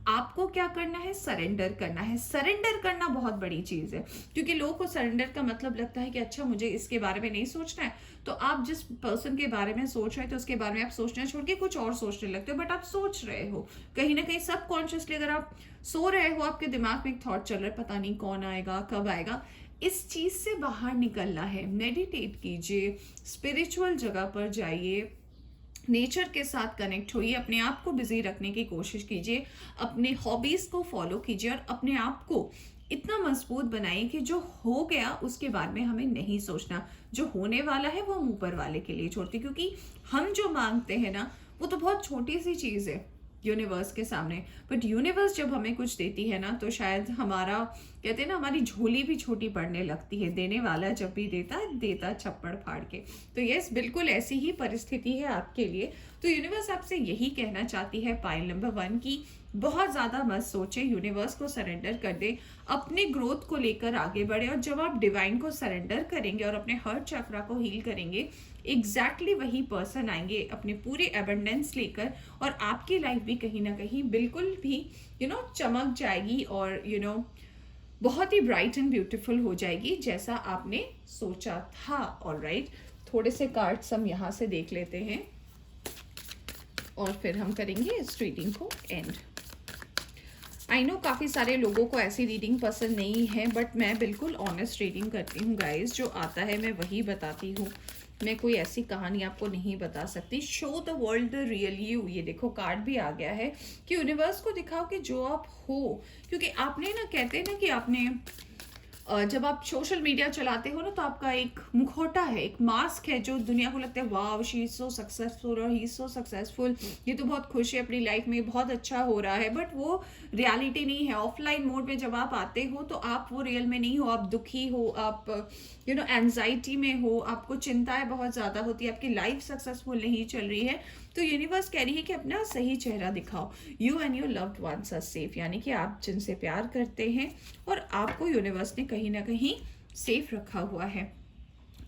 Speaker 1: आपको क्या करना है, सरेंडर करना है। सरेंडर करना बहुत बड़ी चीज है, क्योंकि लोगों को सरेंडर का मतलब लगता है कि अच्छा मुझे इसके बारे में नहीं सोचना है, तो आप जिस पर्सन के बारे में सोच रहे थे उसके बारे में आप सोचना छोड़ के कुछ और सोचने लगते हो, बट आप सोच रहे हो कहीं ना कहीं सबकॉन्शियसली। अगर आप सो रहे हो, आपके दिमाग में एक थॉट चल रहा है, पता नहीं कौन आएगा, कब आएगा। इस चीज से बाहर निकलना है। मेडिटेट कीजिए, स्पिरिचुअल जगह पर जाइए, नेचर के साथ कनेक्ट होइए, अपने आप को बिजी रखने की कोशिश कीजिए, अपने हॉबीज को फॉलो कीजिए और अपने आप को इतना मजबूत बनाइए कि जो हो गया उसके बारे में हमें नहीं सोचना। जो होने वाला है वो हम ऊपर वाले के लिए छोड़ते, क्योंकि हम जो मांगते हैं ना वो तो बहुत छोटी सी चीज है यूनिवर्स के सामने। बट यूनिवर्स जब हमें कुछ देती है ना, तो शायद हमारा, कहते हैं ना, हमारी झोली भी छोटी पड़ने लगती है। देने वाला जब भी देता है, देता छप्पड़ फाड़ के। तो यस, बिल्कुल ऐसी ही परिस्थिति है आपके लिए। तो यूनिवर्स आपसे यही कहना चाहती है, पाइल नंबर 1, की बहुत ज्यादा मत सोचे, यूनिवर्स को सरेंडर कर दे, अपने ग्रोथ को लेकर आगे बढ़े। और जब आप डिवाइन को सरेंडर करेंगे और अपने हर्ट चक्रा को हील करेंगे, एग्जैक्टली वही पर्सन आएंगे अपने पूरे एबंडेंस लेकर, और आपकी लाइफ भी कहीं ना कहीं बिल्कुल भी चमक जाएगी और बहुत ही ब्राइट एंड ब्यूटीफुल हो जाएगी, जैसा आपने सोचा था। ऑलराइट, थोड़े से कार्ड्स हम यहाँ से देख लेते हैं और फिर हम करेंगे इस रीडिंग को एंड। आई नो काफ़ी सारे लोगों को ऐसी रीडिंग पसंद नहीं है, बट मैं बिल्कुल ऑनेस्ट रीडिंग करती हूँ गाइस। जो आता है मैं वही बताती हूँ, मैं कोई ऐसी कहानी आपको नहीं बता सकती। Show the world the real you, ये देखो कार्ड भी आ गया है कि यूनिवर्स को दिखाओ कि जो आप हो। क्योंकि आपने ना, कहते हैं ना कि आपने जब आप सोशल मीडिया चलाते हो ना, तो आपका एक मुखौटा है, एक मास्क है, जो दुनिया को लगता है वाव शी इज सो सक्सेसफुल और ही इज सो सक्सेसफुल, ये तो बहुत खुश है अपनी लाइफ में, बहुत अच्छा हो रहा है। बट वो रियलिटी नहीं है। ऑफलाइन मोड में जब आप आते हो तो आप वो रियल में नहीं हो, आप दुखी हो, आप एंजाइटी में हो, आपको चिंताएं बहुत ज्यादा होती है, आपकी लाइफ सक्सेसफुल नहीं चल रही है। तो यूनिवर्स कह रही है कि अपना सही चेहरा दिखाओ। You and your loved ones are safe, यानी कि आप जिनसे प्यार करते हैं और आपको यूनिवर्स ने कहीं ना कहीं सेफ रखा हुआ है।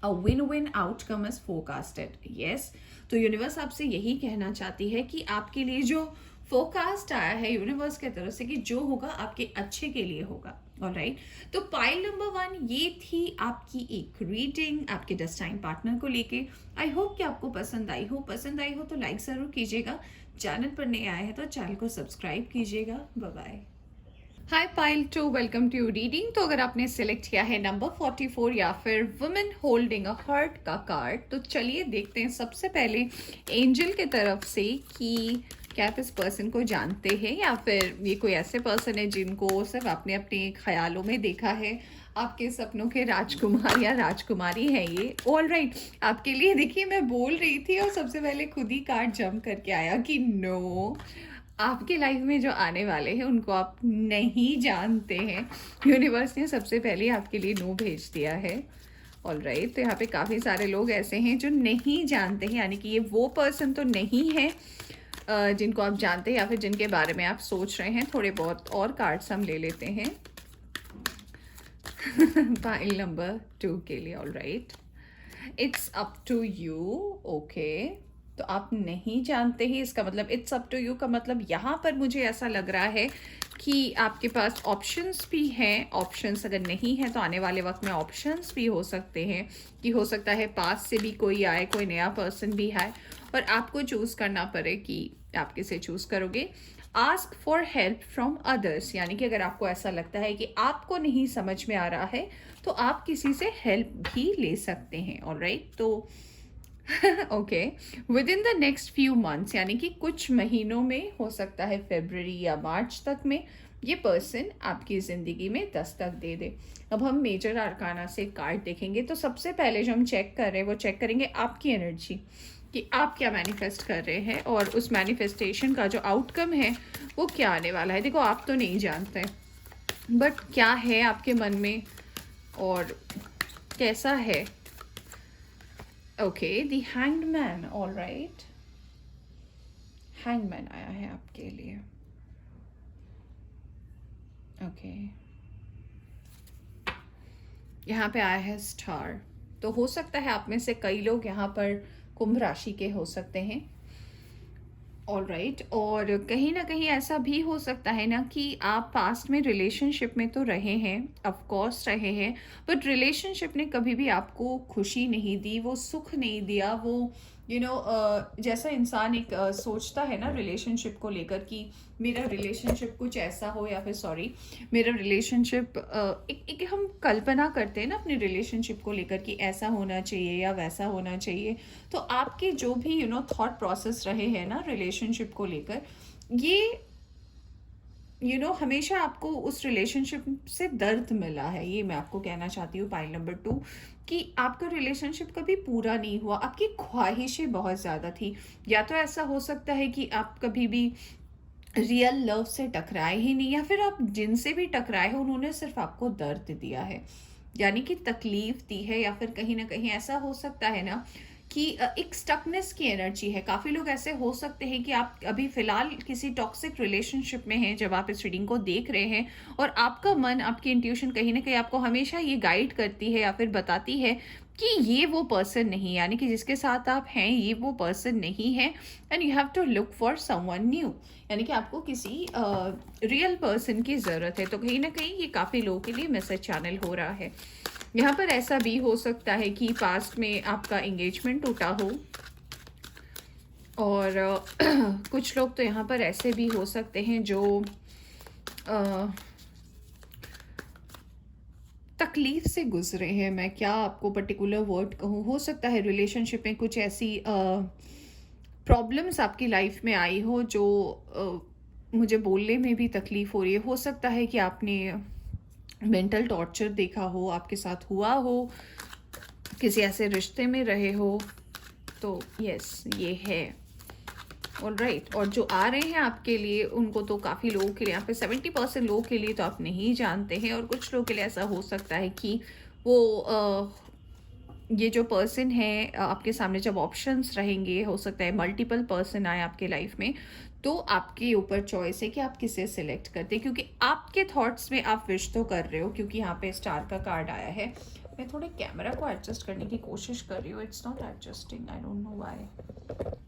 Speaker 1: A win win outcome is forecasted. Yes, तो यूनिवर्स आपसे यही कहना चाहती है कि आपके लिए जो फोरकास्ट आया है यूनिवर्स की तरफ से, कि जो होगा आपके अच्छे के लिए होगा। ऑलराइट, तो पाइल नंबर 1 ये थी आपकी एक रीडिंग आपके डेस्टाइन पार्टनर को लेके। आई होप कि आपको पसंद आई हो। पसंद आई हो तो लाइक जरूर कीजिएगा, चैनल पर नए आए हैं तो चैनल को सब्सक्राइब कीजिएगा। Bye bye. Hi pile 2, welcome to reading. तो अगर आपने सिलेक्ट किया है नंबर 44 या फिर वुमेन होल्डिंग अ हार्ट का कार्ड, तो चलिए देखते हैं सबसे पहले एंजल के तरफ से कि क्या आप इस पर्सन को जानते हैं, या फिर ये कोई ऐसे पर्सन है जिनको सिर्फ आपने अपने ख्यालों में देखा है, आपके सपनों के राजकुमार या राजकुमारी है ये। ऑलराइट, आपके लिए देखिए मैं बोल रही थी और सबसे पहले खुद ही कार्ड जंप करके आया कि नो, आपके लाइफ में जो आने वाले हैं उनको आप नहीं जानते हैं। यूनिवर्स ने सबसे पहले आपके लिए नो भेज दिया है। ऑलराइट, तो यहाँ पे काफ़ी सारे लोग ऐसे हैं जो नहीं जानते हैं, यानी कि ये वो पर्सन तो नहीं है जिनको आप जानते हैं या फिर जिनके बारे में आप सोच रहे हैं। थोड़े बहुत और कार्ड्स हम ले लेते हैं पाइल नंबर 2 के लिए। Alright, it's up to you. Okay, तो आप नहीं जानते ही, इसका मतलब इट्स अप टू यू का मतलब यहाँ पर मुझे ऐसा लग रहा है कि आपके पास ऑप्शंस भी हैं। ऑप्शंस अगर नहीं है तो आने वाले वक्त में ऑप्शंस भी हो सकते हैं, कि हो सकता है पास से भी कोई आए, कोई नया पर्सन भी आए और आपको चूज करना पड़े कि आप किसे चूज करोगे। Ask for help from others, यानी कि अगर आपको ऐसा लगता है कि आपको नहीं समझ में आ रहा है तो आप किसी से हेल्प भी ले सकते हैं। ऑलराइट, तो okay, with in the next few months, यानी कि कुछ महीनों में, हो सकता है फरवरी या मार्च तक में, ये पर्सन आपकी ज़िंदगी में दस्तक दे दे। अब हम मेजर आर्काना से कार्ड देखेंगे, तो सबसे पहले जो हम चेक कर रहे हैं वो चेक करेंगे आपकी एनर्जी, कि आप क्या मैनिफेस्ट कर रहे हैं और उस मैनिफेस्टेशन का जो आउटकम है वो क्या आने वाला है। देखो, आप तो नहीं जानते, बट क्या है आपके मन में और कैसा है। Okay, the hanged man. Alright, hanged man आया है आपके लिए। ओके, यहाँ पे आया है स्टार। तो हो सकता है आप में से कई लोग यहाँ पर कुंभ राशि के हो सकते हैं। ऑलराइट, और कहीं न कहीं ऐसा भी हो सकता है ना कि आप पास्ट में रिलेशनशिप में तो रहे हैं, ऑफ कोर्स रहे हैं, बट रिलेशनशिप ने कभी भी आपको खुशी नहीं दी, वो सुख नहीं दिया, वो जैसा इंसान एक सोचता है ना रिलेशनशिप को लेकर कि मेरा रिलेशनशिप कुछ ऐसा हो, या फिर सॉरी, मेरा रिलेशनशिप एक हम कल्पना करते हैं ना अपने रिलेशनशिप को लेकर कि ऐसा होना चाहिए या वैसा होना चाहिए। तो आपके जो भी थॉट प्रोसेस रहे हैं ना रिलेशनशिप को लेकर, ये हमेशा आपको उस रिलेशनशिप से दर्द मिला है, ये मैं आपको कहना चाहती हूँ। पॉइंट नंबर 2, कि आपका रिलेशनशिप कभी पूरा नहीं हुआ, आपकी ख्वाहिशें बहुत ज़्यादा थी। या तो ऐसा हो सकता है कि आप कभी भी रियल लव से टकराए ही नहीं, या फिर आप जिनसे भी टकराए हो उन्होंने सिर्फ आपको दर्द दिया है, यानी कि तकलीफ दी है, या फिर कहीं ना कहीं ऐसा हो सकता है ना कि एक स्टकनेस की एनर्जी है। काफ़ी लोग ऐसे हो सकते हैं कि आप अभी फ़िलहाल किसी टॉक्सिक रिलेशनशिप में हैं जब आप इस रीडिंग को देख रहे हैं, और आपका मन, आपकी इंट्यूशन कहीं न कहीं आपको हमेशा ये गाइड करती है या फिर बताती है कि ये वो पर्सन नहीं, यानी कि जिसके साथ आप हैं ये वो पर्सन नहीं है, and you have to look for someone new, यानी कि आपको किसी रियल पर्सन की ज़रूरत है। तो कहीं न कहीं ये काफ़ी लोगों के लिए मैसेज चैनल हो रहा है। यहाँ पर ऐसा भी हो सकता है कि पास्ट में आपका एंगेजमेंट टूटा हो, और कुछ लोग तो यहाँ पर ऐसे भी हो सकते हैं जो अ, तकलीफ से गुजरे हैं। मैं क्या आपको पर्टिकुलर वर्ड कहूँ, हो सकता है रिलेशनशिप में कुछ ऐसी प्रॉब्लम्स आपकी लाइफ में आई हो जो मुझे बोलने में भी तकलीफ हो रही है। हो सकता है कि आपने मेंटल टॉर्चर देखा हो, आपके साथ हुआ हो, किसी ऐसे रिश्ते में रहे हो। तो यस, ये है। ऑलराइट, और जो आ रहे हैं आपके लिए उनको तो काफ़ी लोगों के लिए, यहाँ पे 70% लोगों के लिए तो आप नहीं जानते हैं, और कुछ लोगों के लिए ऐसा हो सकता है कि वो ये जो पर्सन है आपके सामने जब ऑप्शंस रहेंगे, हो सकता है मल्टीपल पर्सन आए आपके लाइफ में, तो आपके ऊपर चॉइस है कि आप किसे सिलेक्ट करते हैं, क्योंकि आपके थॉट्स में आप विश तो कर रहे हो, क्योंकि यहाँ पे स्टार का कार्ड आया है। मैं थोड़े कैमरा को एडजस्ट करने की कोशिश कर रही हूँ, it's not adjusting, I don't know why,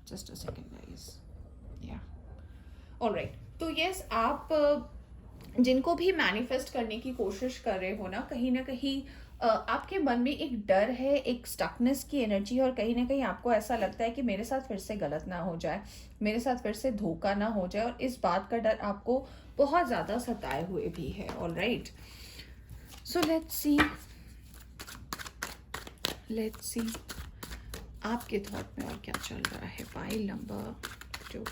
Speaker 1: just a second guys. या ऑलराइट, तो यस, आप जिनको भी मैनिफेस्ट करने की कोशिश कर रहे हो ना कहीं आपके मन में एक डर है, एक स्टकनेस की एनर्जी, और कहीं ना कहीं आपको ऐसा लगता है कि मेरे साथ फिर से गलत ना हो जाए, मेरे साथ फिर से धोखा ना हो जाए, और इस बात का डर आपको बहुत ज़्यादा सताए हुए भी है। ऑलराइट, सो लेट्स सी आपके थॉट में और क्या चल रहा है। File number 2,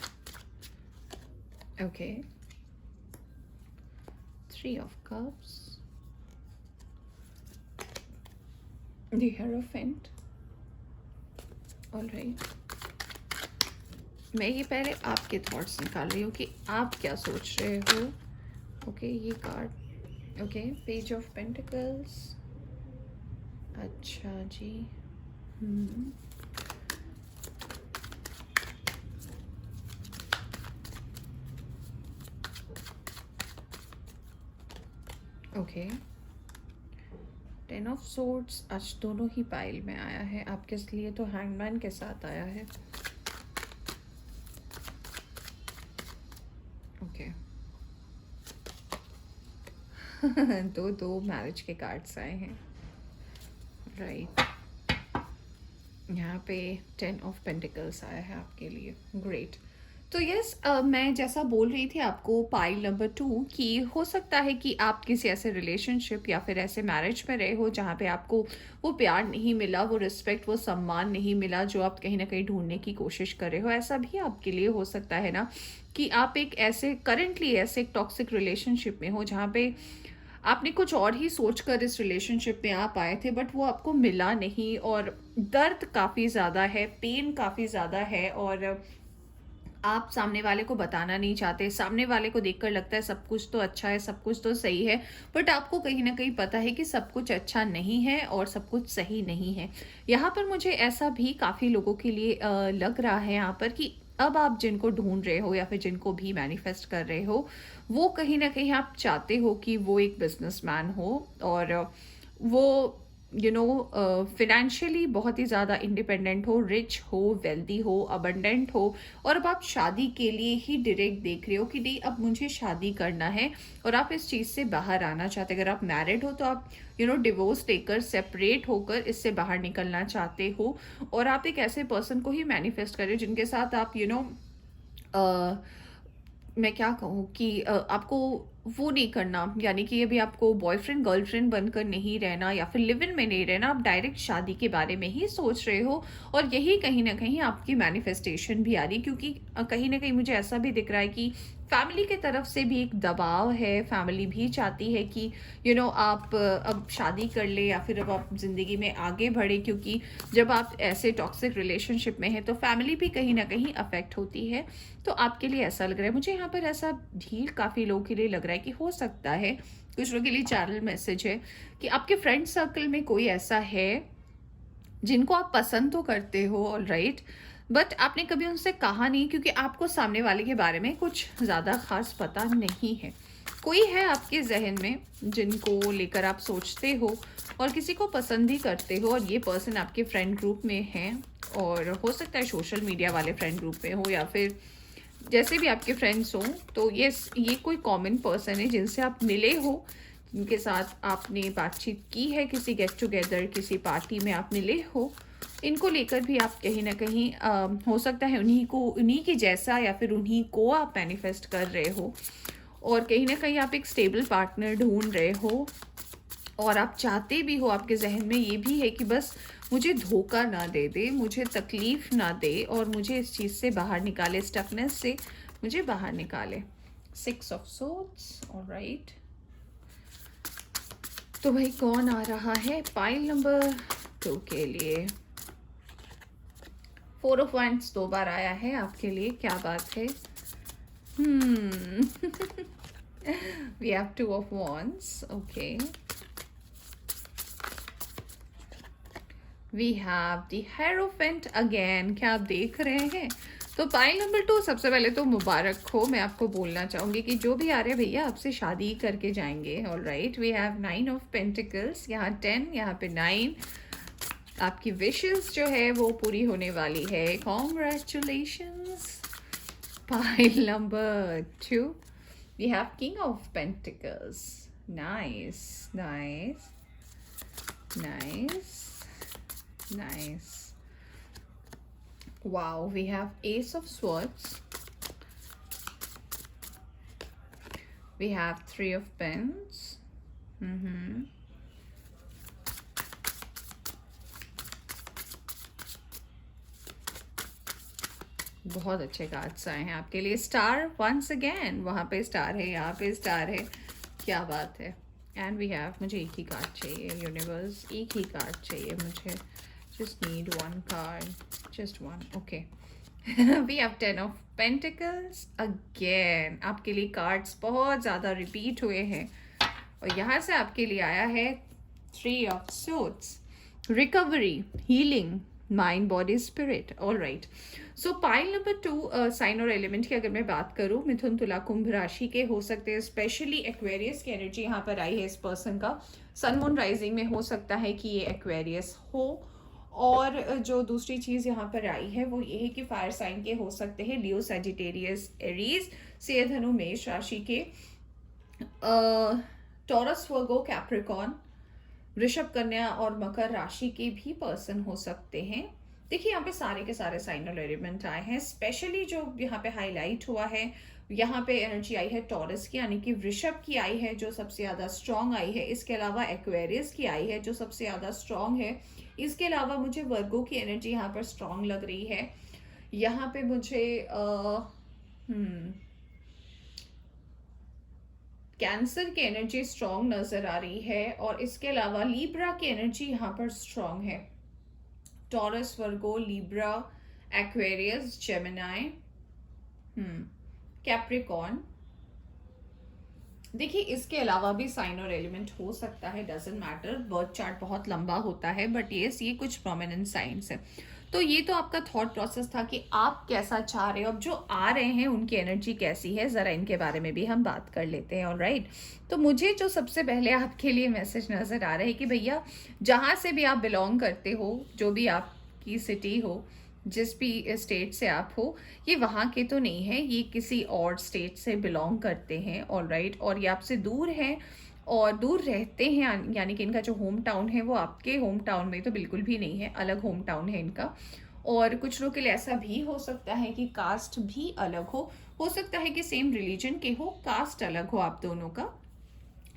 Speaker 1: okay, 3 of Cups, the Hierophant, alright. मैं ये पहले आपके थॉट्स निकाल रही हूँ कि आप क्या सोच रहे हो। ओके, ये card, okay, page of pentacles, अच्छा जी, ओके, 10 ऑफ सोर्ड्स आज दोनों ही पाइल में आया है, आपके लिए तो हैंगमैन के साथ आया है। ओके दो मैरिज के कार्ड्स आए हैं, राइट। यहाँ पे 10 ऑफ पेंटिकल्स आया है आपके लिए, ग्रेट। तो यस, मैं जैसा बोल रही थी आपको पाइल नंबर 2 कि हो सकता है कि आप किसी ऐसे रिलेशनशिप या फिर ऐसे मैरिज में रहे हो जहाँ पे आपको वो प्यार नहीं मिला, वो रिस्पेक्ट, वो सम्मान नहीं मिला जो आप कहीं ना कहीं ढूंढने की कोशिश कर रहे हो। ऐसा भी आपके लिए हो सकता है ना कि आप एक ऐसे करेंटली ऐसे एक टॉक्सिक रिलेशनशिप में हो जहाँ पे आपने कुछ और ही सोचकर इस रिलेशनशिप में आप आए थे, बट वो आपको मिला नहीं, और दर्द काफ़ी ज़्यादा है, पेन काफ़ी ज़्यादा है, और आप सामने वाले को बताना नहीं चाहते। सामने वाले को देखकर लगता है सब कुछ तो अच्छा है, सब कुछ तो सही है, बट आपको कहीं ना कहीं पता है कि सब कुछ अच्छा नहीं है और सब कुछ सही नहीं है। यहाँ पर मुझे ऐसा भी काफ़ी लोगों के लिए लग रहा है यहाँ पर कि अब आप जिनको ढूंढ रहे हो या फिर जिनको भी मैनिफेस्ट कर रहे हो, वो कहीं ना कहीं आप चाहते हो कि वो एक बिजनेसमैन हो, और वो फिनेंशियली बहुत ही ज़्यादा इंडिपेंडेंट हो, रिच हो, वेल्दी हो, अबंडेंट हो, और अब आप शादी के लिए ही डायरेक्ट देख रहे हो कि नहीं अब मुझे शादी करना है और आप इस चीज़ से बाहर आना चाहते हैं। अगर आप मैरिड हो तो आप डिवोर्स लेकर सेपरेट होकर इससे बाहर निकलना चाहते हो, और आप एक ऐसे पर्सन को ही मैनिफेस्ट करें जिनके साथ आप मैं क्या कहूँ कि आपको वो नहीं करना, यानी कि अभी आपको बॉयफ्रेंड गर्लफ्रेंड बनकर नहीं रहना या फिर लिव इन में नहीं रहना, आप डायरेक्ट शादी के बारे में ही सोच रहे हो। और यही कहीं ना कहीं आपकी मैनिफेस्टेशन भी आ रही, क्योंकि कहीं ना कहीं मुझे ऐसा भी दिख रहा है कि फैमिली की तरफ से भी एक दबाव है। फैमिली भी चाहती है कि आप अब शादी कर ले या फिर अब आप ज़िंदगी में आगे बढ़े, क्योंकि जब आप ऐसे टॉक्सिक रिलेशनशिप में हैं तो फैमिली भी कहीं ना कहीं अफेक्ट होती है। तो आपके लिए ऐसा लग रहा है, मुझे यहाँ पर ऐसा भी काफ़ी लोगों के लिए लग रहा है कि हो सकता है कुछ लोगों के लिए चैनल मैसेज है कि आपके फ्रेंड सर्कल में कोई ऐसा है जिनको आप पसंद तो करते हो, ऑल राइट, बट आपने कभी उनसे कहा नहीं क्योंकि आपको सामने वाले के बारे में कुछ ज़्यादा खास पता नहीं है। कोई है आपके जहन में जिनको लेकर आप सोचते हो और किसी को पसंद भी करते हो, और ये पर्सन आपके फ्रेंड ग्रुप में है, और हो सकता है सोशल मीडिया वाले फ्रेंड ग्रुप में हो या फिर जैसे भी आपके फ्रेंड्स हों। तो ये कोई कॉमन पर्सन है जिनसे आप मिले हो, जिनके साथ आपने बातचीत की है, किसी गेट टुगेदर किसी पार्टी में आप मिले हो। इनको लेकर भी आप कहीं ना कहीं हो सकता है उन्हीं के जैसा या फिर उन्हीं को आप मैनिफेस्ट कर रहे हो, और कहीं ना कहीं आप एक स्टेबल पार्टनर ढूंढ रहे हो, और आप चाहते भी हो, आपके जहन में ये भी है कि बस मुझे धोखा ना दे दे, मुझे तकलीफ ना दे, और मुझे इस चीज़ से बाहर निकाले, स्टकनेस से मुझे बाहर निकाले। 6 ऑफ सोर्ड्स, ऑलराइट। तो भाई कौन आ रहा है पाइल नंबर 2 के लिए? 4 ऑफ वांड्स 2 बार आया है आपके लिए, क्या बात है। We have 2 of wands, okay. We have the hierophant again, क्या आप देख रहे हैं? तो पाइल नंबर 2, सबसे पहले तो मुबारक हो, मैं आपको बोलना चाहूँगी कि जो भी आ रहे हैं भैया आपसे शादी करके जाएंगे, all right. We have 9 of pentacles, यहाँ 10, यहाँ पे 9। आपकी विशेस जो है वो पूरी होने वाली है, congratulations. Pile number 2, we have king of pentacles, nice nice nice nice. Wow, we have ace of swords, we have 3 of pens. बहुत अच्छे कार्ड्स आए हैं आपके लिए। स्टार वंस अगेन, वहाँ पे स्टार है, यहाँ पे स्टार है, क्या बात है। एंड वी हैव, मुझे एक ही कार्ड चाहिए यूनिवर्स, एक ही कार्ड चाहिए मुझे, just need one card, just one, okay. We have 10 of Pentacles again, आपके लिए कार्ड्स बहुत ज़्यादा रिपीट हुए हैं, और यहाँ से आपके लिए आया है 3 of Swords, recovery, healing, mind body spirit, all right. So pile number 2 sign और एलिमेंट की अगर मैं बात करूँ, मिथुन तुला कुंभ राशि के हो सकते हैं, स्पेशली एक्वेरियस की एनर्जी यहाँ पर आई है इस पर्सन का। सन मून राइजिंग में हो सकता है कि ये एक्वेरियस हो, और जो दूसरी चीज़ यहाँ पर आई है वो ये है कि फायर साइन के हो सकते हैं, लियो, सजिटेरियस, एरीज, सिंह, धनु, मेष राशि के, टॉरस, वर्गो, कैप्रिकॉन, वृषभ, कन्या और मकर राशि के भी पर्सन हो सकते हैं। देखिए यहाँ पे सारे के सारे साइनल एलिमेंट आए हैं, स्पेशली जो यहाँ पे हाईलाइट हुआ है, यहाँ पे एनर्जी आई है टॉरस की, यानी कि वृषभ की आई है जो सबसे ज़्यादा स्ट्रॉन्ग आई है। इसके अलावा एक्वेरियस की आई है जो सबसे ज़्यादा स्ट्रॉन्ग है। इसके अलावा मुझे वर्गो की एनर्जी यहाँ पर स्ट्रॉन्ग लग रही है। यहाँ पे मुझे कैंसर की एनर्जी स्ट्रॉन्ग नजर आ रही है, और इसके अलावा लीब्रा की एनर्जी यहाँ पर स्ट्रॉन्ग है। टॉरस, वर्गो, लीब्रा, एक्वेरियस, जेमिनाई, कैप्रिकॉन। देखिए इसके अलावा भी साइन और एलिमेंट हो सकता है, डजंट मैटर, बर्थ चार्ट बहुत लंबा होता है, बट ये कुछ प्रोमिनेंट साइंस है। तो ये तो आपका थॉट प्रोसेस था कि आप कैसा चाह रहे हो। अब जो आ रहे हैं उनकी एनर्जी कैसी है, ज़रा इनके बारे में भी हम बात कर लेते हैं। ऑलराइट, तो मुझे जो सबसे पहले आपके लिए मैसेज नज़र आ रहा है कि भैया जहाँ से भी आप बिलोंग करते हो, जो भी आपकी सिटी हो, जिस भी स्टेट से आप हो, ये वहाँ के तो नहीं है, ये किसी और स्टेट से बिलोंग करते हैं। ऑलराइट, और ये आपसे दूर हैं और दूर रहते हैं, यानी कि इनका जो होम टाउन है वो आपके होम टाउन में तो बिल्कुल भी नहीं है, अलग होम टाउन है इनका। और कुछ लोग के लिए ऐसा भी हो सकता है कि कास्ट भी अलग हो सकता है कि सेम रिलीजन के हो, कास्ट अलग हो आप दोनों का।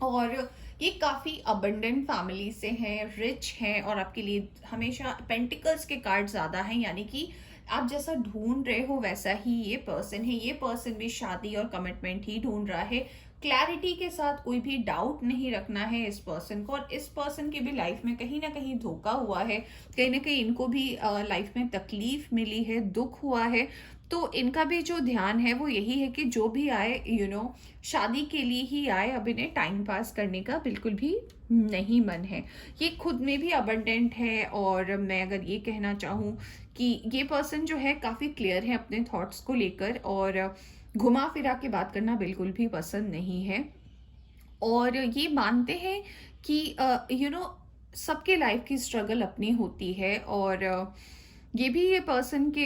Speaker 1: और ये काफ़ी अबंडेंट फैमिली से हैं, रिच हैं, और आपके लिए हमेशा पेंटिकल्स के कार्ड ज़्यादा हैं, यानी कि आप जैसा ढूंढ रहे हो वैसा ही ये पर्सन है। ये पर्सन भी शादी और कमिटमेंट ही ढूंढ रहा है। क्लैरिटी के साथ, कोई भी डाउट नहीं रखना है इस पर्सन को। और इस पर्सन की भी लाइफ में कहीं ना कहीं धोखा हुआ है, कहीं ना कहीं इनको भी लाइफ में तकलीफ मिली है, दुख हुआ है। तो इनका भी जो ध्यान है वो यही है कि जो भी आए शादी के लिए ही आए, अब इन्हें टाइम पास करने का बिल्कुल भी नहीं मन है। ये खुद में भी अबंडेंट है, और मैं अगर ये कहना चाहूँ कि ये पर्सन जो है काफ़ी क्लियर है अपने थॉट्स को लेकर, और घुमा फिरा के बात करना बिल्कुल भी पसंद नहीं है। और ये मानते हैं कि सबके लाइफ की स्ट्रगल अपनी होती है। और ये भी ये पर्सन के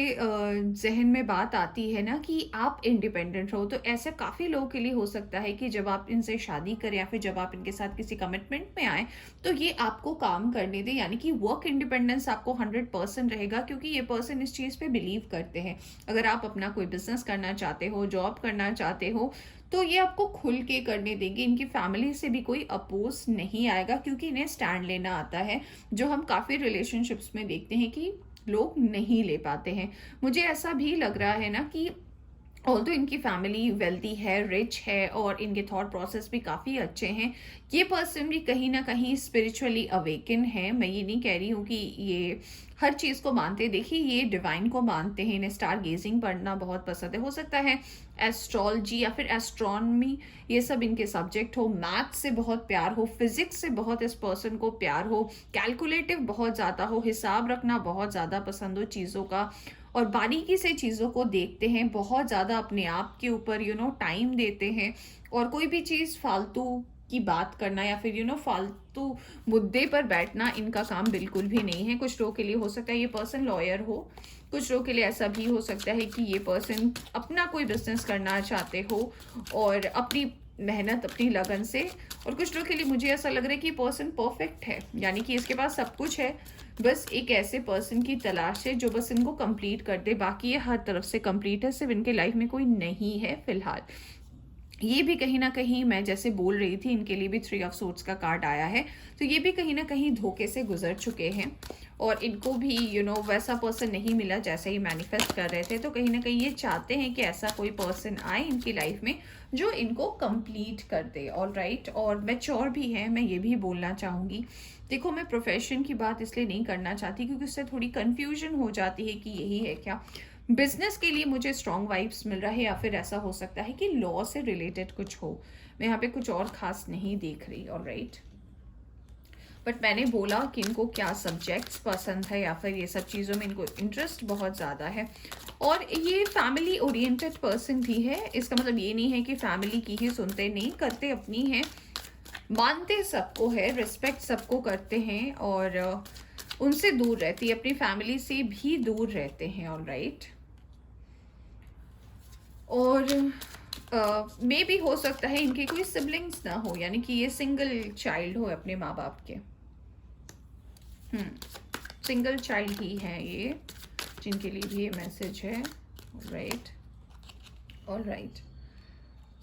Speaker 1: जहन में बात आती है ना कि आप इंडिपेंडेंट रहो। तो ऐसे काफ़ी लोगों के लिए हो सकता है कि जब आप इनसे शादी करें या फिर जब आप इनके साथ किसी कमिटमेंट में आए तो ये आपको काम करने दें, यानी कि वर्क इंडिपेंडेंस आपको 100% रहेगा, क्योंकि ये पर्सन इस चीज़ पे बिलीव करते हैं। अगर आप अपना कोई बिजनेस करना चाहते हो, जॉब करना चाहते हो, तो ये आपको खुल के करने देंगे। इनकी फैमिली से भी कोई अपोज नहीं आएगा, क्योंकि इन्हें स्टैंड लेना आता है, जो हम काफ़ी रिलेशनशिप्स में देखते हैं कि लोग नहीं ले पाते हैं। मुझे ऐसा भी लग रहा है ना कि ऑल तो इनकी फैमिली वेल्दी है, रिच है, और इनके थॉट प्रोसेस भी काफ़ी अच्छे हैं। ये पर्सन भी कहीं ना कहीं स्पिरिचुअली अवेकन है। मैं ये नहीं कह रही हूँ कि ये हर चीज़ को मानते हैं। देखिए, ये डिवाइन को मानते हैं, इन्हें स्टार गेजिंग पढ़ना बहुत पसंद है। हो सकता है एस्ट्रोलॉजी या फिर एस्ट्रोनॉमी, ये सब इनके सब्जेक्ट हो। मैथ से बहुत प्यार हो, फिजिक्स से बहुत इस पर्सन को प्यार हो, कैलकुलेटिव बहुत ज़्यादा हो, हिसाब रखना बहुत ज़्यादा पसंद हो चीज़ों का, और बारीकी से चीज़ों को देखते हैं, बहुत ज़्यादा अपने आप के ऊपर टाइम देते हैं। और कोई भी चीज़ फालतू की बात करना या फिर फालतू मुद्दे पर बैठना इनका काम बिल्कुल भी नहीं है। कुछ लोगों के लिए हो सकता है ये पर्सन लॉयर हो, कुछ लोगों के लिए ऐसा भी हो सकता है कि ये पर्सन अपना कोई बिजनेस करना चाहते हो और अपनी मेहनत, अपनी लगन से। और कुछ लोगों के लिए मुझे ऐसा लग रहा है कि ये पर्सन परफेक्ट है, यानी कि इसके पास सब कुछ है, बस एक ऐसे पर्सन की तलाश है जो बस इनको कंप्लीट कर दे। बाकी ये हर तरफ से कंप्लीट है, सिर्फ इनके लाइफ में कोई नहीं है फिलहाल। ये भी कहीं ना कहीं, मैं जैसे बोल रही थी, इनके लिए भी 3 ऑफ सोर्ड्स का कार्ड आया है, तो ये भी कहीं ना कहीं धोखे से गुजर चुके हैं, और इनको भी वैसा पर्सन नहीं मिला जैसे ही मैनिफेस्ट कर रहे थे। तो कहीं ना कहीं ये चाहते हैं कि ऐसा कोई पर्सन आए इनकी लाइफ में जो इनको कंप्लीट कर दे। ऑल राइट, और मैच्योर भी है, मैं ये भी बोलना चाहूँगी। देखो, मैं प्रोफेशन की बात इसलिए नहीं करना चाहती क्योंकि उससे थोड़ी कन्फ्यूजन हो जाती है कि यही है क्या। बिजनेस के लिए मुझे स्ट्रॉन्ग वाइब्स मिल रहा है, या फिर ऐसा हो सकता है कि लॉ से रिलेटेड कुछ हो। मैं यहाँ पे कुछ और खास नहीं देख रही। ऑल राइट, बट मैंने बोला कि इनको क्या सब्जेक्ट्स पसंद है, या फिर ये सब चीज़ों में इनको इंटरेस्ट बहुत ज़्यादा है। और ये फैमिली ओरिएंटेड पर्सन भी है। इसका मतलब ये नहीं है कि फैमिली की ही सुनते, नहीं करते, अपनी है, मानते सबको है, रिस्पेक्ट सबको करते हैं, और उनसे दूर रहती है, अपनी फैमिली से भी दूर रहते हैं। ऑल राइट, और मे भी हो सकता है इनके कोई सिबलिंग्स ना हो, यानी कि ये सिंगल चाइल्ड हो अपने माँ बाप के। सिंगल चाइल्ड ही है ये, जिनके लिए भी ये मैसेज है। Right, all right,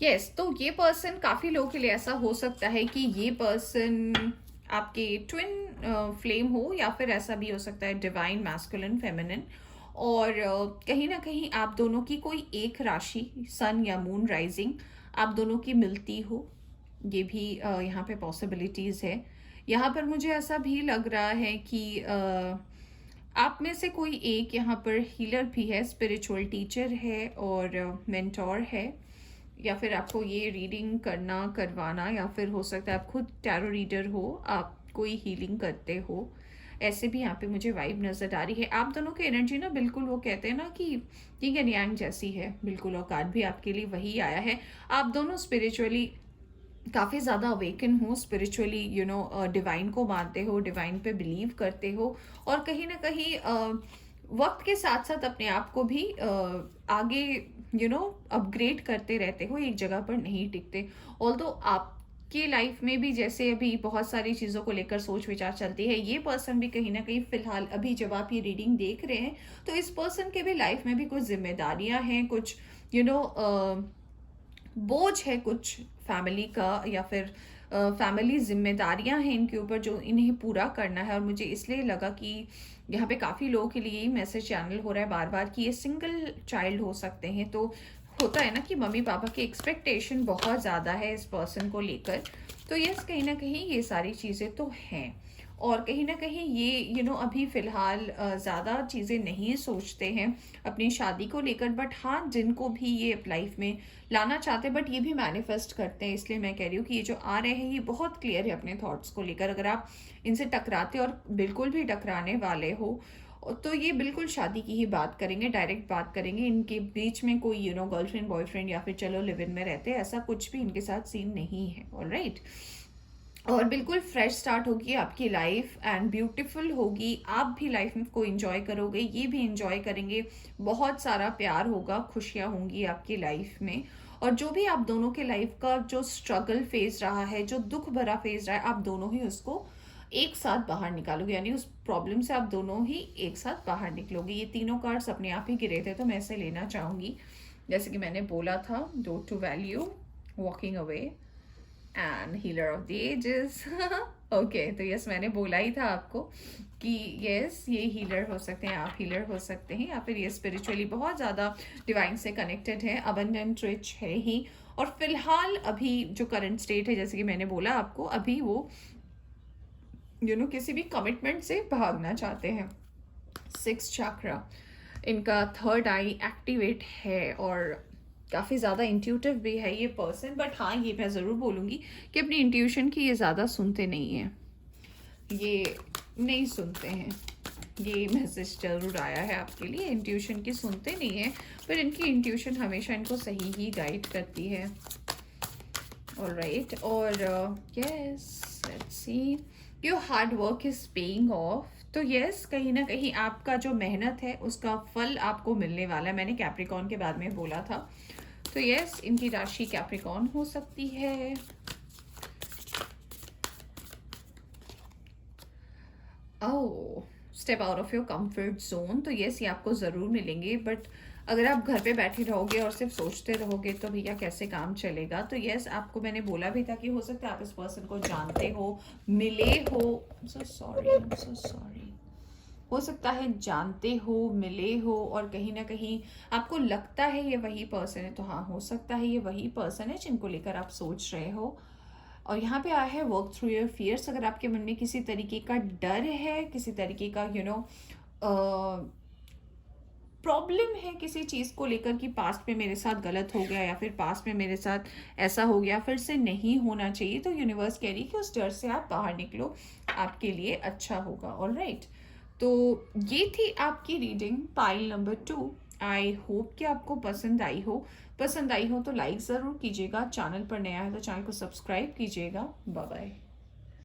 Speaker 1: yes. तो ये पर्सन, काफ़ी लोगों के लिए ऐसा हो सकता है कि ये पर्सन आपके ट्विन फ्लेम हो, या फिर ऐसा भी हो सकता है डिवाइन मैस्कुलिन फेमिनिन, और कहीं ना कहीं आप दोनों की कोई एक राशि, सन या मून राइजिंग, आप दोनों की मिलती हो। ये भी यहाँ पे पॉसिबिलिटीज़ है। यहाँ पर मुझे ऐसा भी लग रहा है कि आप में से कोई एक यहाँ पर हीलर भी है, स्पिरिचुअल टीचर है और मेंटोर है, या फिर आपको ये रीडिंग करवाना, या फिर हो सकता है आप खुद टैरो रीडर हो, आप कोई हीलिंग करते हो, ऐसे भी यहाँ पे मुझे वाइब नज़र आ रही है। आप दोनों की एनर्जी ना बिल्कुल वो कहते हैं ना कि यिंग एंड यांग जैसी है बिल्कुल, और कार्ड भी आपके लिए वही आया है। आप दोनों स्पिरिचुअली काफ़ी ज़्यादा अवेकन हो, स्पिरिचुअली डिवाइन को मानते हो, डिवाइन पे बिलीव करते हो, और कहीं ना कहीं वक्त के साथ साथ अपने आप को भी आगे अपग्रेड करते रहते हो, एक जगह पर नहीं टिकते। ऑल्दो आपकी लाइफ में भी जैसे अभी बहुत सारी चीज़ों को लेकर सोच विचार चलती है, ये पर्सन भी कहीं ना कहीं फिलहाल अभी जब आप ये रीडिंग देख रहे हैं तो इस पर्सन के भी लाइफ में भी कुछ जिम्मेदारियां हैं, कुछ बोझ है, कुछ फैमिली का या फिर फैमिली जिम्मेदारियां हैं इनके ऊपर जो इन्हें पूरा करना है। और मुझे इसलिए लगा कि यहाँ पे काफ़ी लोगों के लिए यही मैसेज चैनल हो रहा है बार बार कि ये सिंगल चाइल्ड हो सकते हैं, तो होता है ना कि मम्मी पापा की एक्सपेक्टेशन बहुत ज़्यादा है इस पर्सन को लेकर। तो यस, कहीं ना कहीं ये सारी चीज़ें तो हैं, और कहीं ना कहीं ये अभी फ़िलहाल ज़्यादा चीज़ें नहीं सोचते हैं अपनी शादी को लेकर, बट हाँ जिनको भी ये लाइफ में लाना चाहते हैं बट ये भी मैनिफेस्ट करते हैं। इसलिए मैं कह रही हूँ कि ये जो आ रहे हैं ये बहुत क्लियर है अपने थॉट्स को लेकर। अगर आप इनसे टकराते और बिल्कुल भी टकराने वाले हो तो ये बिल्कुल शादी की ही बात करेंगे, डायरेक्ट बात करेंगे। इनके बीच में कोई गर्लफ्रेंड बॉयफ्रेंड या फिर चलो लिव इन में रहते हैं, ऐसा कुछ भी इनके साथ सीन नहीं है। ऑलराइट, और बिल्कुल फ्रेश स्टार्ट होगी आपकी लाइफ एंड ब्यूटीफुल होगी। आप भी लाइफ को एंजॉय करोगे, ये भी एंजॉय करेंगे, बहुत सारा प्यार होगा, खुशियाँ होंगी आपकी लाइफ में। और जो भी आप दोनों के लाइफ का जो स्ट्रगल फेज रहा है, जो दुख भरा फेज रहा है, आप दोनों ही उसको एक साथ बाहर निकालोगे, यानी उस प्रॉब्लम से आप दोनों ही एक साथ बाहर निकलोगे। ये तीनों कार्ड्स अपने आप ही गिरे थे तो मैं इसे लेना चाहूँगी। जैसे कि मैंने बोला था, door to value, walking away and healer of the ages. Okay, तो यस मैंने बोला ही था आपको कि यस ये हीलर हो सकते हैं, आप हीलर हो सकते हैं, या फिर ये स्पिरिचुअली बहुत ज़्यादा डिवाइन से कनेक्टेड है, अबंडेंट रिच है ही। और फिलहाल अभी जो करंट स्टेट है, जैसे कि मैंने बोला आपको, अभी वो किसी भी कमिटमेंट से भागना चाहते हैं। 6th चक्रा, इनका 3rd आई एक्टिवेट है और काफ़ी ज़्यादा इंट्यूटिव भी है ये पर्सन। बट हाँ, ये मैं ज़रूर बोलूँगी कि अपनी इंट्यूशन की ये ज़्यादा सुनते नहीं हैं, ये नहीं सुनते हैं। ये मैसेज जरूर आया है आपके लिए, इंट्यूशन की सुनते नहीं है, पर इनकी इंट्यूशन हमेशा इनको सही ही गाइड करती है। ऑलराइट, और yes let's see, your hard work is paying off. तो यस, कहीं ना कहीं आपका जो मेहनत है उसका फल आपको मिलने वाला है। मैंने कैप्रिकॉर्न के बारे में बोला था, तो यस इनकी राशि कैप्रिकॉर्न हो सकती है। Oh, step out of your comfort zone, तो यस ये आपको ज़रूर मिलेंगे, बट अगर आप घर पे बैठे रहोगे और सिर्फ सोचते रहोगे तो भैया कैसे काम चलेगा। तो यस, आपको मैंने बोला भी था कि हो सकता है आप इस पर्सन को जानते हो, मिले हो, सो सॉरी, हो सकता है जानते हो, मिले हो, और कहीं ना कहीं आपको लगता है ये वही पर्सन है। तो हाँ, हो सकता है ये वही पर्सन है जिनको लेकर आप सोच रहे हो। और यहाँ पे आया है वर्क थ्रू योर फियर्स। अगर आपके मन में किसी तरीके का डर है, किसी तरीके का प्रॉब्लम है किसी चीज़ को लेकर कि पास्ट में मेरे साथ गलत हो गया, या फिर पास्ट में मेरे साथ ऐसा हो गया, फिर से नहीं होना चाहिए, तो यूनिवर्स कह रही है कि उस डर से आप बाहर निकलो, आपके लिए अच्छा होगा। ऑलराइट, तो ये थी आपकी reading pile number 2। I hope कि आपको पसंद आई हो तो लाइक ज़रूर कीजिएगा, चैनल पर नया है तो चैनल को सब्सक्राइब कीजिएगा। Bye bye.